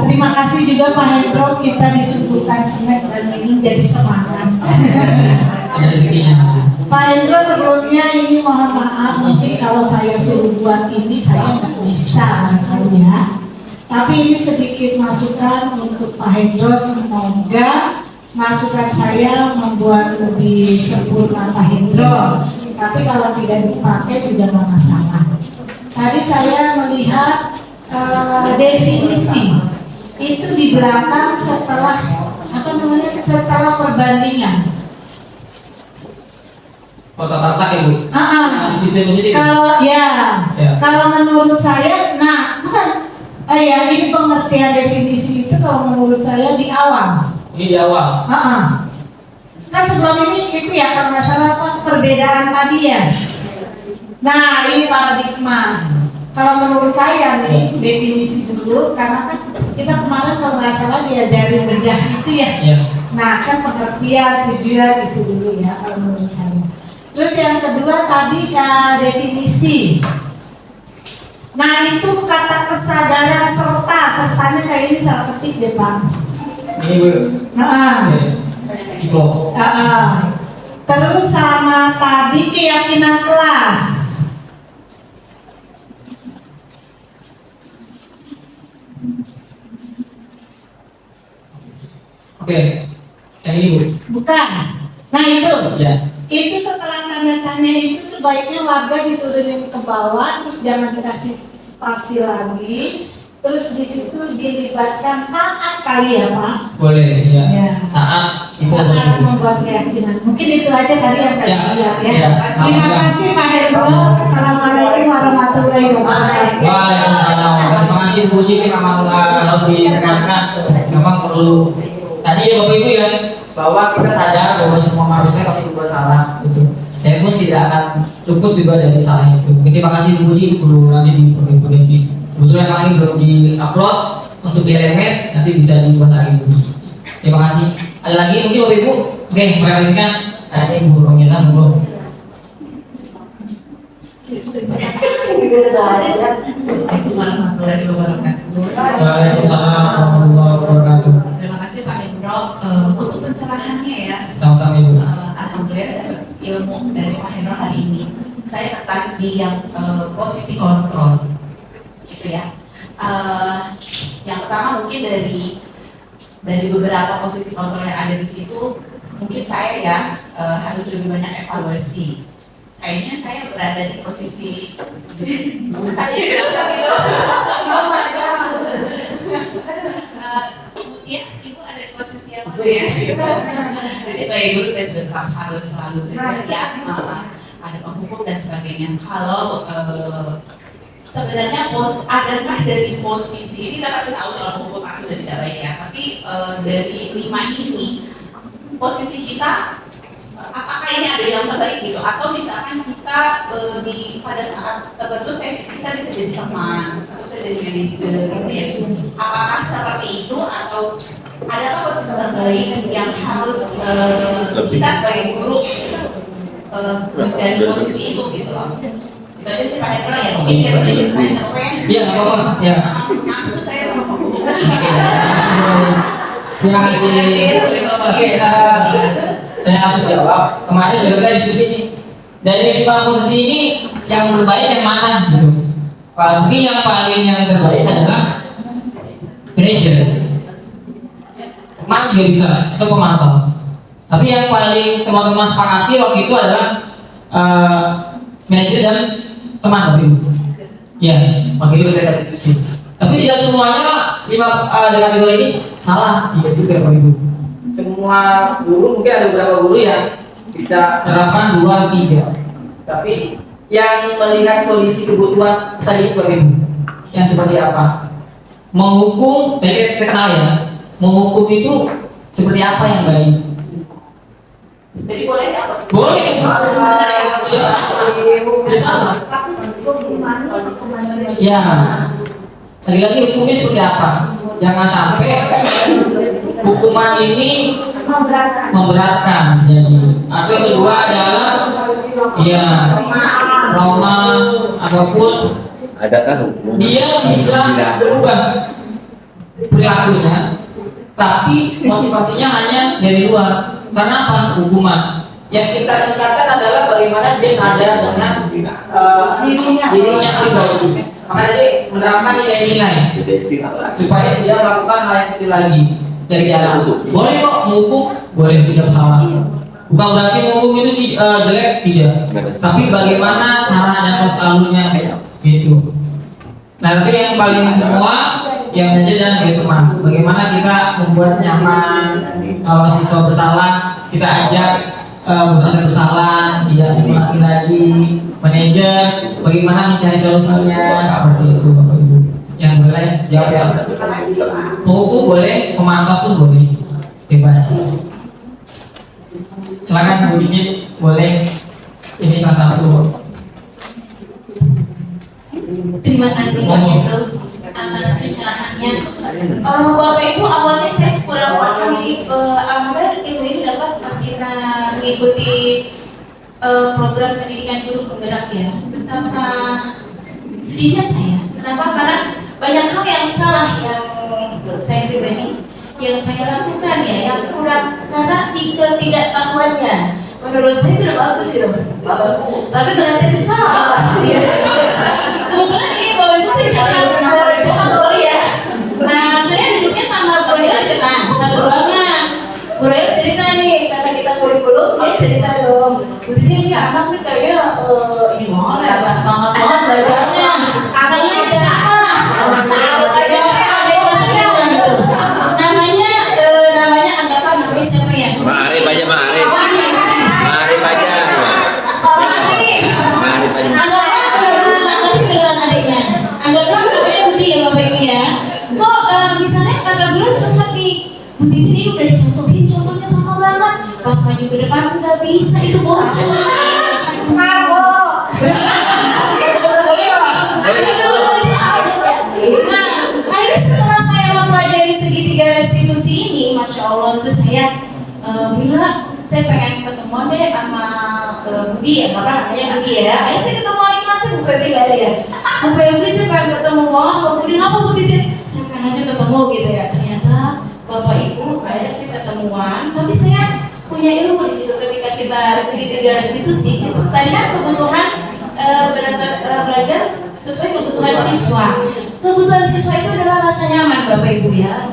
Terima kasih juga Pak Hendro, kita disuguhkan snack dan minum jadi semangat. Ada rezekinya. Pak Hendro, sebelumnya ini mohon maaf, mungkin kalau saya suruh buat ini saya nggak bisa kalau ya. Tapi ini sedikit masukan untuk Pak Hendro, semoga masukan saya membuat lebih sempurna Pak Hendro. Tapi kalau tidak dipakai juga nggak masalah. Tadi saya melihat definisi itu di belakang setelah apa namanya, setelah perbandingan. Tata ya Bu. Disiplin positif. Kalau ya, Ya. kalau menurut saya, nah bukan, ya ini pengertian definisi itu kalau menurut saya di awal. Ini di awal. Kan sebelum ini itu ya kalau masalah apa perbedaan tadi ya. Nah ini paradigma. Kalau menurut saya nih definisi dulu, karena kan kita kemarin kalau nggak salah diajarin bedah itu ya. Ya. Nah kan pengertian tujuan itu dulu ya kalau menurut saya. Terus yang kedua tadi definisi. Nah itu kata kesadaran serta, sertanya kayak ini salah ketik deh Pak. Ini Bu. Ibu. Terus sama tadi keyakinan kelas. Oke. Yang ini Bu. Bukan. Nah itu. Ya. Itu setelah tanda tanya itu sebaiknya warga diturunin ke bawah, terus jangan dikasih spasi lagi, terus di situ dilibatkan saat kali ya Pak. Boleh ya. Ya. Saat Saat membuat keyakinan. Mungkin itu aja tadi yang saya lihat ya. Ya. Terima kasih Pak Hendro. Assalamualaikum warahmatullahi wabarakatuh. Waalaikumsalam. Terima kasih Bu Cici, memang harus ditekankan. Memang perlu. Tadi ya Bapak Ibu ya, bahwa kita sadar bahwa semua manusia pasti berbuat salah. Gitu. Saya pun tidak akan luput juga dari salah itu. Terima kasih Bu Cici, itu perlu nanti diperbaiki. Kebetulan memang ini belum di-upload untuk di RMS, nanti bisa dibuat lagi Bu. Terima kasih. Ada lagi mungkin Bapak Ibu? Oke, merefleksikan. Ada Ibu Rongita, Bu. Assalamualaikum warahmatullahi wabarakatuh. Waalaikumsalam warahmatullahi wabarakatuh. Terima kasih Pak Hendro untuk pencerahannya ya. Sama-sama Ibu. alhamdulillah dapat ilmu dari Pak Hendro hari ini. Saya tertarik di yang posisi kontrol, gitu ya. Yang pertama mungkin dari beberapa posisi kontrol yang ada di situ, mungkin saya ya harus lebih banyak evaluasi. Kayaknya saya berada di posisi ya, ibu ada di posisi yang mana ya? Jadi sebagai guru kita tetap harus selalu belajar ya, ada penghukum dan sebagainya. Kalau sebenarnya adakah dari posisi ini kita pasti tahu kalau penghukum pasti sudah tidak baik ya, tapi dari 5 ini posisi kita apakah ini ada yang terbaik gitu, atau misalkan kita pada saat tertentu kita bisa jadi teman atau kita jadi manajer gitu ya, apakah seperti itu atau adakah posisi terbaik yang harus kita sebagai guru menjadi posisi itu gitu loh. Itu aja sih Pak Hendro ya, mungkin dia udah jadi Pak Hendro ya. Iya, nggak apa-apa. Ya. Maksud saya sama Pak Hukum. Terima kasih. Oke, saya langsung jawab. Kemarin juga kita diskusi nih. Dari 5 posisi ini yang terbaik yang mana gitu. Mungkin yang paling yang terbaik adalah manajer. Mana juga bisa atau pemantau. Tapi yang paling teman-teman sepakati waktu itu adalah manajer dan teman Bapak Ibu. Ya, waktu itu kita diskusi. Tapi tidak semuanya 5 dari kategori ini salah, tidak juga Bapak Ibu. Semua guru mungkin ada beberapa guru yang bisa menerapkan 2, 3. Tapi yang melihat kondisi kebutuhan tadi Bapak Ibu, yang seperti apa? Menghukum, tadi kita kenal ya. Menghukum itu seperti apa yang baik? Jadi boleh nggak? Boleh. Sama. Ya. Lagi-lagi hukumnya seperti apa? Jangan sampai hukuman ini memberatkan jadi. Atau yang kedua adalah ya trauma ataupun dia bisa berubah perilakunya, tapi motivasinya hanya dari luar. Karena apa? Hukuman. Yang kita tingkatkan adalah bagaimana dia sadar dengan dirinya pribadi. Maka dia menerapkan nilai-nilai supaya dia melakukan hal yang itu lagi dari dalam. Boleh kok menghukum, boleh, tidak masalah. Bukan berarti menghukum itu jelek, tidak. Tapi bagaimana cara dan prosedurnya gitu. Nah, tapi yang paling semua yang menjadi dan itu teman. Bagaimana kita membuat nyaman kalau siswa bersalah, kita ajak merasa bersalah, tidak mengulangi lagi. Manajer, bagaimana mencari solusinya seperti itu Bapak Ibu. Yang boleh jawab ya. Menghukum boleh, memantau pun boleh, bebas. Silakan Bu Didit, boleh. Ini salah satu. Terima kasih Pak Hendro atas pencerahannya. Bapak Ibu, awalnya saya kurang paham ini alhamdulillah ilmu ini dapat pas kita mengikuti program pendidikan guru penggerak ya. Betapa sedihnya saya. Kenapa? Karena banyak hal yang salah yang saya pribadi yang saya lakukan ya, yang kurang karena di ketidaktahuannya. Menurut saya tidak bagus ya, tapi ternyata itu salah. Kebetulan ini Bapak Ibu saya jangan boleh ya. Nah, saya duduknya sama Bu Ira gitu kan, satu ruangan. Bu Ira cerita nih, karena kita kurikulum, dia cerita dong. Bu Titi ini anak nih kayaknya ini banget ya, semangat banget belajarnya. Namanya siapa? Namanya anggapan namanya siapa ya? Ma'arif aja, Ma'arif. Ma'arif aja. Ma'arif aja. Anggaplah dengan adiknya. Anggaplah namanya Budi ya Bapak Ibu ya. Kok misalnya kata beliau curhat nih, Bu Titi ini udah dicontohin, contohnya sama banget. Pas maju ke depan nggak bisa, itu bocah. Nah, akhirnya setelah saya mempelajari segitiga restitusi ini, Masya Allah, itu saya bila saya pengen ketemuan deh sama Budi ya, apa namanya Budi ya. Akhirnya saya ketemu wali kelasnya, Bu Febri nggak ada ya. Bu Febri saya pengen ketemu, wah Pak Budi ngapa Bu Titi? Saya pengen aja ketemu gitu ya. Ternyata Bapak Ibu, akhirnya saya ketemuan, tapi saya punya punya ilmu di situ ketika kita segitiga restitusi. Tadi kan kebutuhan belajar sesuai kebutuhan siswa. Kebutuhan siswa itu adalah rasa nyaman, Bapak Ibu ya.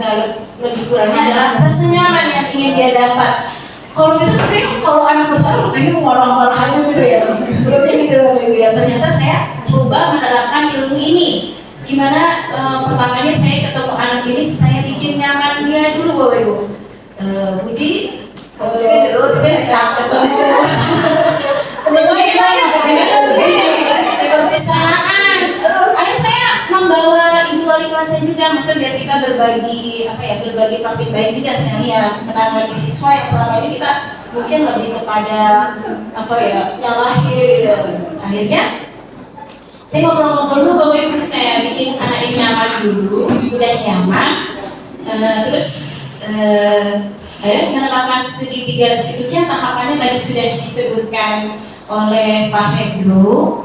Lebih kurangnya adalah rasa nyaman yang ingin dia dapat. Kalau itu tapi kalau anak besar kayaknya marah-marah aja gitu ya. Sebelumnya gitu Bapak Ibu ya. Ternyata saya coba menerapkan ilmu ini. Gimana pertamanya saya ketemu anak ini, saya bikin nyaman dia dulu Bapak Ibu. Budi, ketemu di perpisahan. Akhirnya saya membawa ibu wali kelas saya juga, maksudnya biar kita berbagi praktik baik juga. Saya lihat menangani siswa yang selama ini kita mungkin lebih kepada nyalahin gitu. Akhirnya saya ngobrol-ngobrol dulu Bapak Ibu, saya bikin anak ini nyaman dulu, udah nyaman, terus akhirnya menerapkan segitiga restitusi yang tahapannya tadi sudah disebutkan oleh Pak Hendro.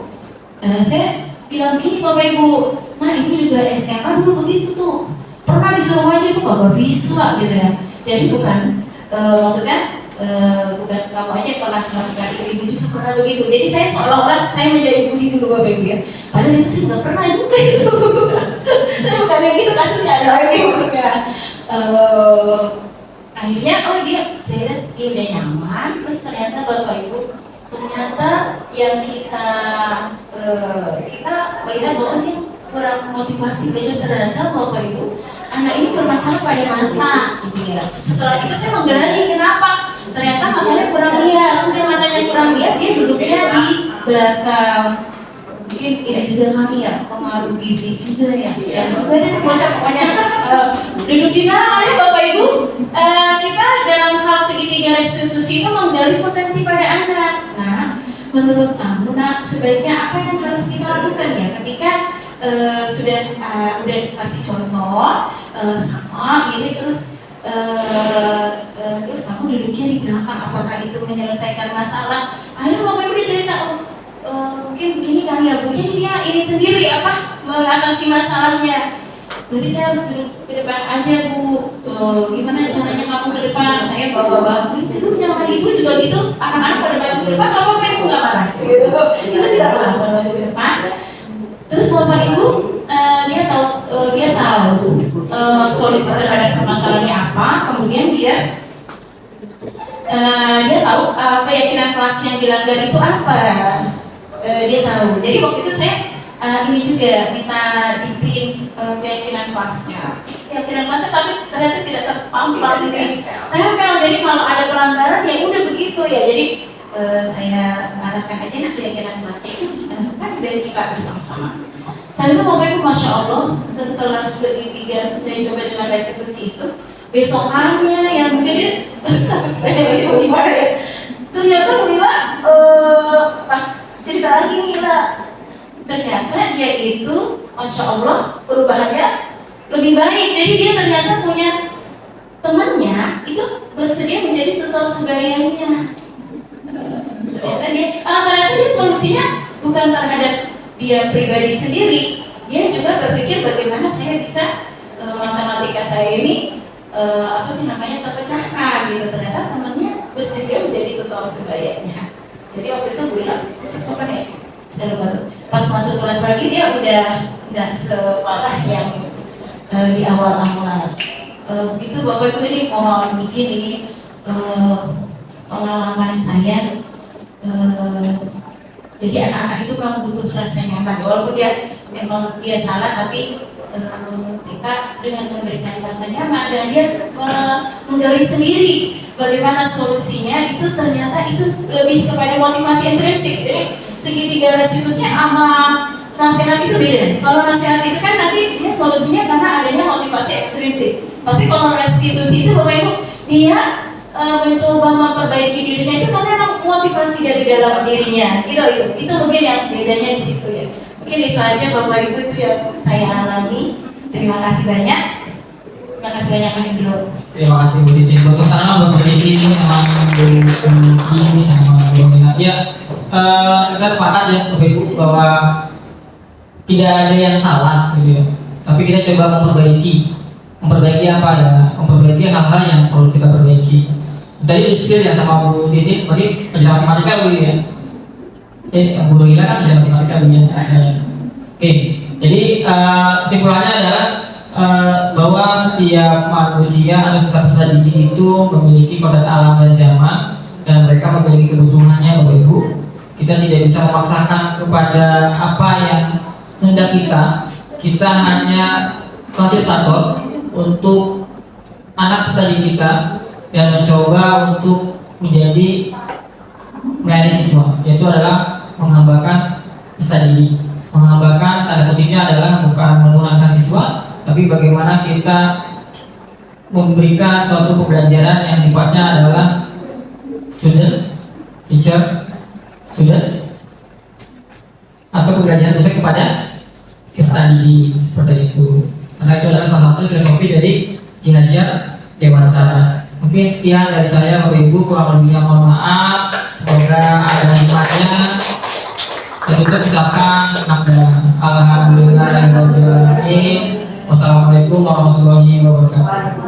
Saya bilang gini Bapak Ibu, nah ibu juga SMA dulu begitu tuh, pernah disuruh aja ibu kagak bisa gitu ya. Jadi bukan maksudnya bukan kamu aja yang pernah melakukan itu, ibu juga pernah begitu. Jadi saya seolah-olah saya menjadi budi dulu Bapak Ibu ya. Padahal itu sih nggak pernah juga itu. Saya bukan yang gitu, kasusnya ada lagi maksudnya. Akhirnya saya lihat dia udah nyaman, terus ternyata Bapak Ibu, ternyata yang kita melihat bahwa dia kurang motivasi belajar, ternyata Bapak Ibu anak ini bermasalah pada mata gitu ya. Setelah itu saya menggali kenapa, ternyata matanya kurang lihat. Udah matanya kurang lihat, dia duduknya di belakang. Mungkin ini juga kali ya, pengaruh gizi juga ya. Saya juga deh bocah pokoknya duduk di belakang ya Bapak Ibu. Kita dalam hal segitiga restitusi itu menggali potensi pada anak. Nah, menurut kamu nak, sebaiknya apa yang harus kita lakukan ya ketika udah kasih contoh sama mirip terus kamu duduknya di belakang, apakah itu menyelesaikan masalah? Akhirnya Bapak Ibu cerita, mungkin begini kali ya Bu, jadi dia ini sendiri mengatasi masalahnya. Berarti saya harus duduk ke depan aja Bu. Gimana caranya kamu ke depan? Saya bawa baju. Dulu zaman ibu juga gitu, anak-anak pada baju ke depan, Bapak Ibu nggak marah. Gitu. Kita tidak pernah pada baju ke depan. Terus Bapak Ibu dia tahu solusi terhadap permasalahannya apa. Kemudian dia tahu keyakinan kelas yang dilanggar itu apa. Dia tahu. Jadi waktu itu saya ini juga minta di print keyakinan kelasnya, tapi ternyata tidak terpampang ini tempel. Jadi kalau ada pelanggaran ya udah begitu ya. Jadi saya arahkan aja keyakinan kelas itu kan dari kita bersama-sama. Saat itu Bapak Ibu, Masya Allah, setelah segitiga saya coba dengan restitusi itu, besokannya ya mungkin dia gimana ya, ternyata Mila pas cerita lagi Mila, ternyata dia itu Masya Allah perubahannya lebih baik. Jadi dia ternyata punya temannya itu bersedia menjadi tutor sebayangnya. Ternyata dia solusinya bukan terhadap dia pribadi sendiri, dia juga berpikir bagaimana saya bisa matematika saya ini terpecahkan gitu. Ternyata temannya bersedia menjadi tutor sebayanya. Jadi waktu itu gue bilang, kapan ya? Saya lupa tuh. Pas masuk kelas lagi dia udah nggak separah yang di awal-awal. Begitu Bapak Ibu, ini mohon izin ini pengalaman saya. Jadi anak-anak itu memang butuh rasa nyaman. Walaupun memang dia salah, tapi kita dengan memberikan rasa nyaman dan dia menggali sendiri bagaimana solusinya, itu ternyata itu lebih kepada motivasi intrinsik. Jadi segitiga restitusi sama nasihat itu beda. Kalau nasihat itu kan nanti dia solusinya karena adanya motivasi ekstrinsik. Tapi kalau restitusi itu Bapak Ibu, dia mencoba memperbaiki dirinya itu karena memang motivasi dari dalam dirinya. Itu mungkin yang bedanya di situ ya. Mungkin itu aja Bapak Ibu, itu yang saya alami. Terima kasih banyak. Terima kasih banyak Pak Hendro. Terima kasih Bu Titin. Untuk tanam Bapak ini memang Bu sama Bu Nina. Ya, kita sepakat ya Bapak Ibu bahwa tidak ada yang salah gitu ya. Tapi kita coba memperbaiki apa ya? Memperbaiki hal-hal yang perlu kita perbaiki. Tadi di spill ya sama Bu Titik, berarti pelajaran matematika Bu ya. Bu Rohila kan pelajaran matematika Bu ya. Oke, jadi kesimpulannya adalah bahwa setiap manusia atau setiap peserta didik itu memiliki kodrat alam dan zaman, dan mereka memiliki kebutuhannya Bapak Ibu. Kita tidak bisa memaksakan kepada apa yang kehendak kita hanya fasilitator untuk anak peserta didik kita dan mencoba untuk menjadi melayani siswa, yaitu adalah menghambakan peserta didik. Menghambakan tanda kutipnya adalah bukan menuhankan siswa, tapi bagaimana kita memberikan suatu pembelajaran yang sifatnya adalah student, teacher, student, atau pembelajaran dosen kepada peserta didik, seperti itu. Karena itu adalah salah satu filosofi dari Ki Hajar Dewantara. Mungkin sekian dari saya Bapak Ibu, kurang lebihnya mohon maaf. Semoga ada hikmahnya. Saya tutup ucapkan alhamdulillahirobbilalamin. Wassalamualaikum warahmatullahi wabarakatuh.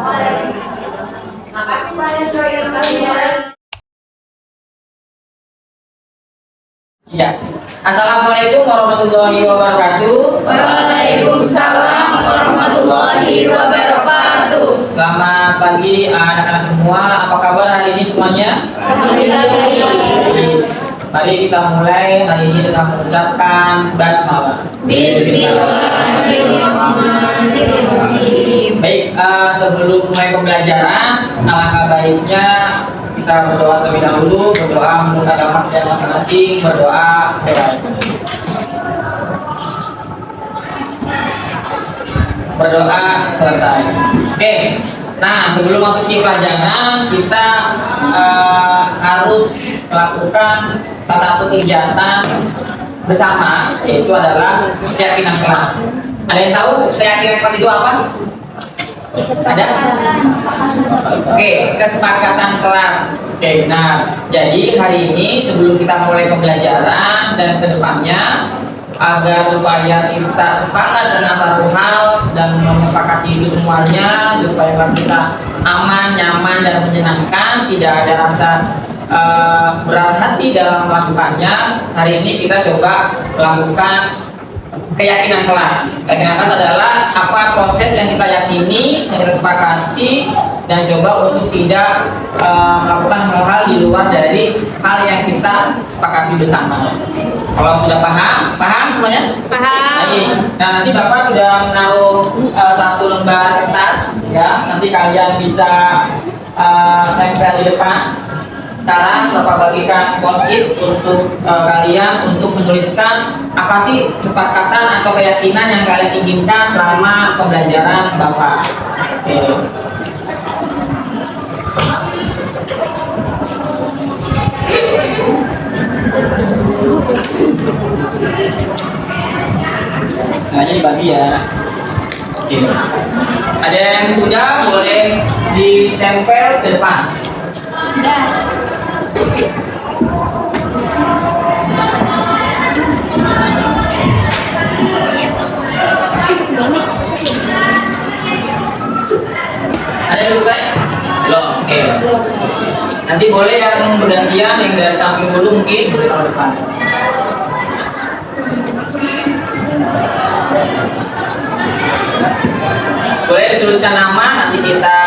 Makasih banyak kalian. Ya. Assalamualaikum warahmatullahi wabarakatuh. Waalaikumsalam warahmatullahi wabarakatuh. Selamat pagi anak-anak semua. Apa kabar hari ini semuanya? Alhamdulillah. Mari kita mulai hari ini dengan mengucapkan basmalah. Bismillahirrahmanirrahim. Baik, sebelum mulai pembelajaran, alangkah baiknya kita berdoa terlebih dahulu. Berdoa menurut agama kita masing-masing. Berdoa. Berdoa selesai. Oke. Nah, sebelum masuk ke pelajaran, kita harus melakukan salah satu kegiatan bersama, yaitu adalah keyakinan kelas. Ada yang tahu keyakinan kelas itu apa? Ada? Oke, kesepakatan kelas. Oke, nah, jadi hari ini sebelum kita mulai pembelajaran dan kedepannya, agar supaya kita sepakat dengan satu hal dan menyepakati itu semuanya, supaya kelas kita aman, nyaman, dan menyenangkan, tidak ada rasa berat hati dalam melakukannya. Hari ini kita coba melakukan keyakinan kelas. Keyakinan kelas adalah apa proses yang kita yakini, yang kita sepakati, dan coba untuk tidak melakukan hal-hal di luar dari hal yang kita sepakati bersama. Kalau sudah paham semuanya? Paham. Baik. Nah, nanti Bapak sudah menaruh satu lembar kertas, ya. Nanti kalian bisa tempel di depan. Sekarang Bapak bagikan post-it untuk kalian untuk menuliskan apa sih kesepakatan atau keyakinan yang kalian inginkan selama pembelajaran Bapak. Oke. Hanya dibagi ya. Oke. Ada yang sudah boleh ditempel ke depan. Ada yang selesai? Belum, oke. Nanti boleh yang bergantian, yang dari samping dulu mungkin boleh taruh depan. Boleh dituliskan nama, nanti kita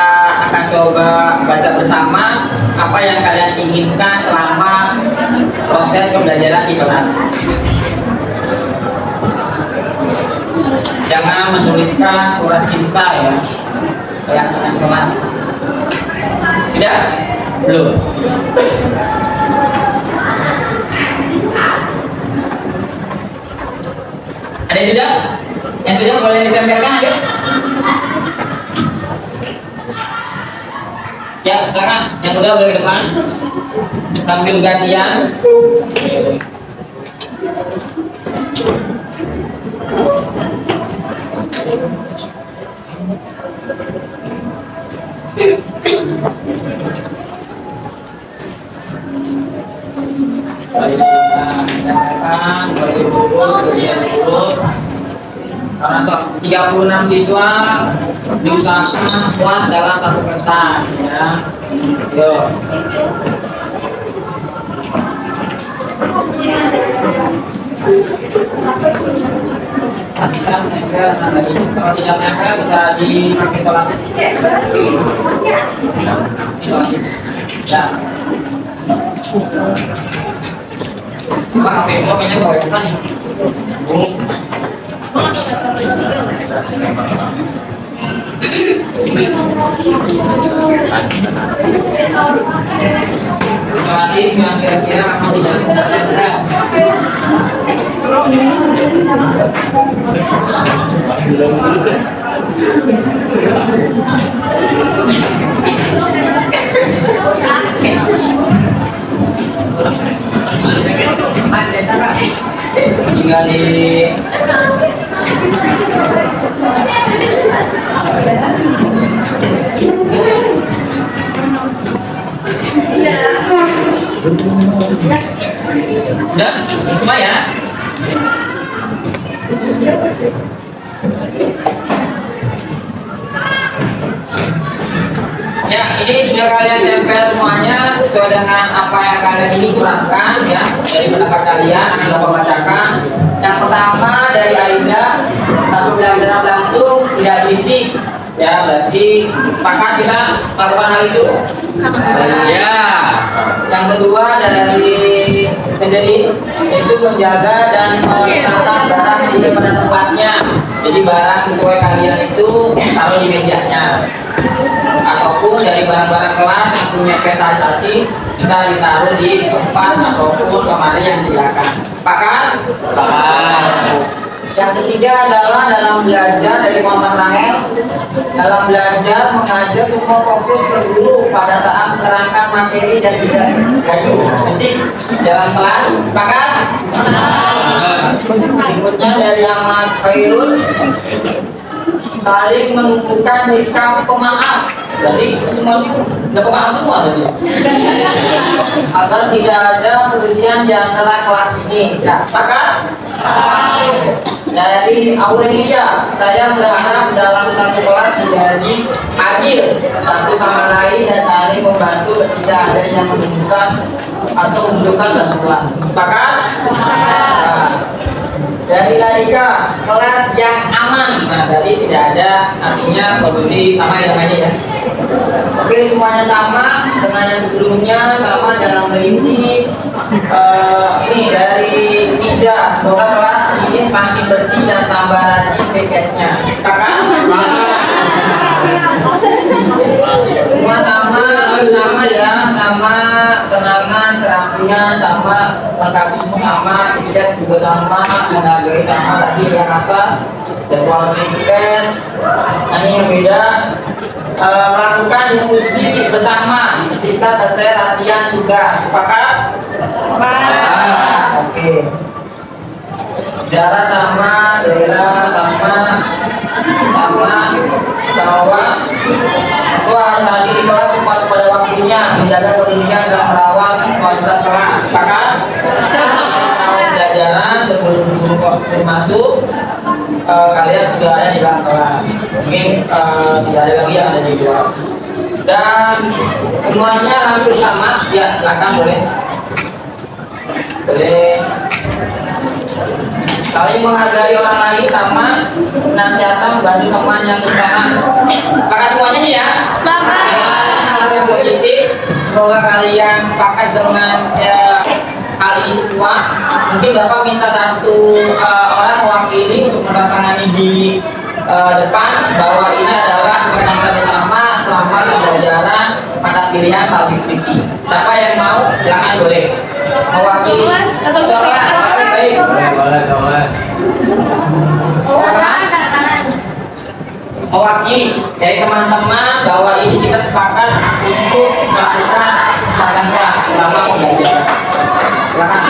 akan coba baca bersama apa yang kalian inginkan selama proses pembelajaran di kelas. Jangan menuliskan surat cinta ya, keyakinan kelas. Tidak? Belum. Ada yang sudah? Yang sudah boleh ditempelkan ayo. Ya, sekarang yang sudah boleh ke depan. Sambil gantian. Karena 36 siswa diusahakan muat dalam satu kertas ya. Yo. Pastikan nempel tanda ini. Kalau tidak nempel bisa dipakai tolak. Ya. Bang, apa itu kayaknya kebanyakan nih. Relatif yang kira-kira masih dalam keadaan berat. Tinggal di udah semua ya. Ya, ini sudah kalian tempel semuanya sesuai dengan apa yang kalian ini kurangkan ya dari pendapat kalian. Akan Bapak bacakan. Yang pertama dari Aida, satu pelajaran langsung tidak berisik. Ya, berarti sepakat kita melakukan hal itu. Ya. Yang kedua dari Federi, yaitu menjaga dan meletakkan barang sesuai pada tempatnya. Jadi barang sesuai kalian itu taruh di mejanya. Ataupun dari barang-barang kelas yang punya inventarisasi bisa ditaruh di tempat ataupun lemari yang disediakan. Sepakat? Sepakat. Yang ketiga adalah dalam belajar dari Mas Rangel. Dalam belajar mengajar semua fokus ke guru pada saat menerangkan materi dan tidak gaduh fisik dalam kelas. Sepakat? Berikutnya dari Ahmad Khairul, saling menunjukkan sikap pemaaf. Jadi semua udah pemaaf semua tadi. Agar tidak ada perselisihan di antara kelas ini. Ya, sepakat? Dari Aurelia, saya berharap dalam satu kelas menjadi adil satu sama lain dan saling membantu ketika ada yang membutuhkan atau membutuhkan bantuan. Sepakat? Dari Ladika, kelas yang aman. Nah, tadi tidak ada artinya solusi sama ya namanya ya. Oke, semuanya sama dengan yang sebelumnya, sama dalam berisi. Ini dari Iza, semoga kelas ini semakin bersih dan tambah rajin piketnya. Sepakat? Semua sama ya, sama kenangan, kerapian, sama lengkap semua sama, tidak juga sama, menghargai sama tadi yang atas, jadwal weekend. Ini yang beda. Melakukan diskusi bersama ketika selesai latihan tugas. Sepakat? Oke. Zara sama, Dela sama, harus hadir di kelas tepat pada waktunya, menjaga kebersihan dan merawat kualitas kelas. Sepakat? Pelajaran sebelum waktu masuk, kalian sudah ada di dalam kelas. Mungkin tidak ada lagi yang ada di luar. Dan semuanya hampir sama. Ya, silakan boleh. Saling menghargai orang lain sama, senantiasa membantu teman yang kekurangan. Sepakat semuanya nih ya? Sepakat. Hal yang positif. Semoga kalian sepakat dengan hal ini semua. Mungkin Bapak minta satu orang mewakili untuk menandatangani di depan bahwa ini adalah kesepakatan bersama selama pembelajaran mata pilihan public speaking. Siapa yang mau? Silakan boleh. Mewakili. Baik. Mewakili dari teman-teman bahwa ini kita sepakat untuk melakukan kesempatan kelas selama pembelajaran. Silakan.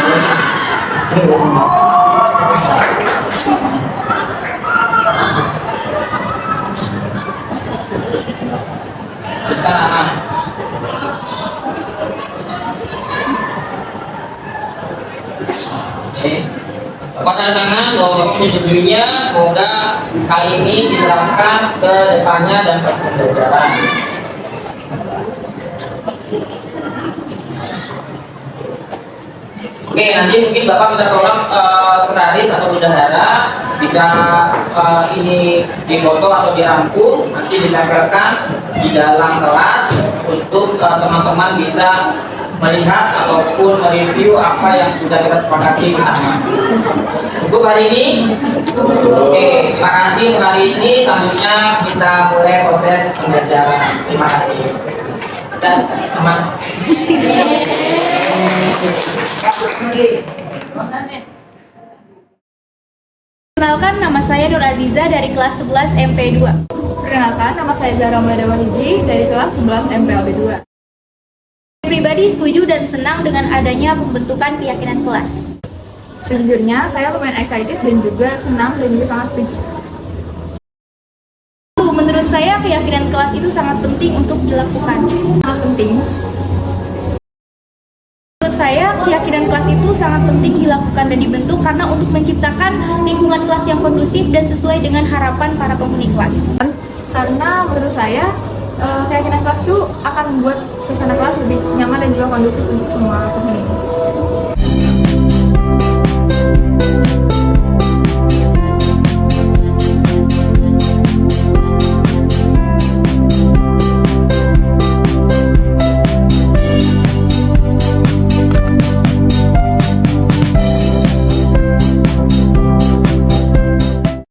Teruskan aman. Bapak tanda tangan bahwa ini tentunya semoga kali ini diterapkan ke depannya dan pas pembelajaran. Oke, nanti mungkin Bapak minta tolong sekretaris atau bendahara bisa ini difoto atau dirangkum, nanti ditempelkan di dalam kelas untuk teman-teman bisa melihat ataupun mereview apa yang sudah kita sepakati bersama. Untuk hari ini, oke, terima kasih untuk hari ini. Selanjutnya kita mulai proses pembelajaran. Terima kasih. Dan teman. Perkenalkan, nama saya Nur Aziza dari kelas 11 MP2. Perkenalkan, nama saya Zahra Madawahidi dari kelas 11 MPLB 2. Pribadi setuju dan senang dengan adanya pembentukan keyakinan kelas. Sejujurnya, saya lumayan excited dan juga senang dan juga sangat setuju. Menurut saya, keyakinan kelas itu sangat penting untuk dilakukan. Sangat penting. Menurut saya, keyakinan kelas itu sangat penting dilakukan dan dibentuk karena untuk menciptakan lingkungan kelas yang kondusif dan sesuai dengan harapan para penghuni kelas. Karena menurut saya, keyakinan kelas itu akan membuat suasana kelas lebih nyaman dan juga kondusif untuk semua penghuni.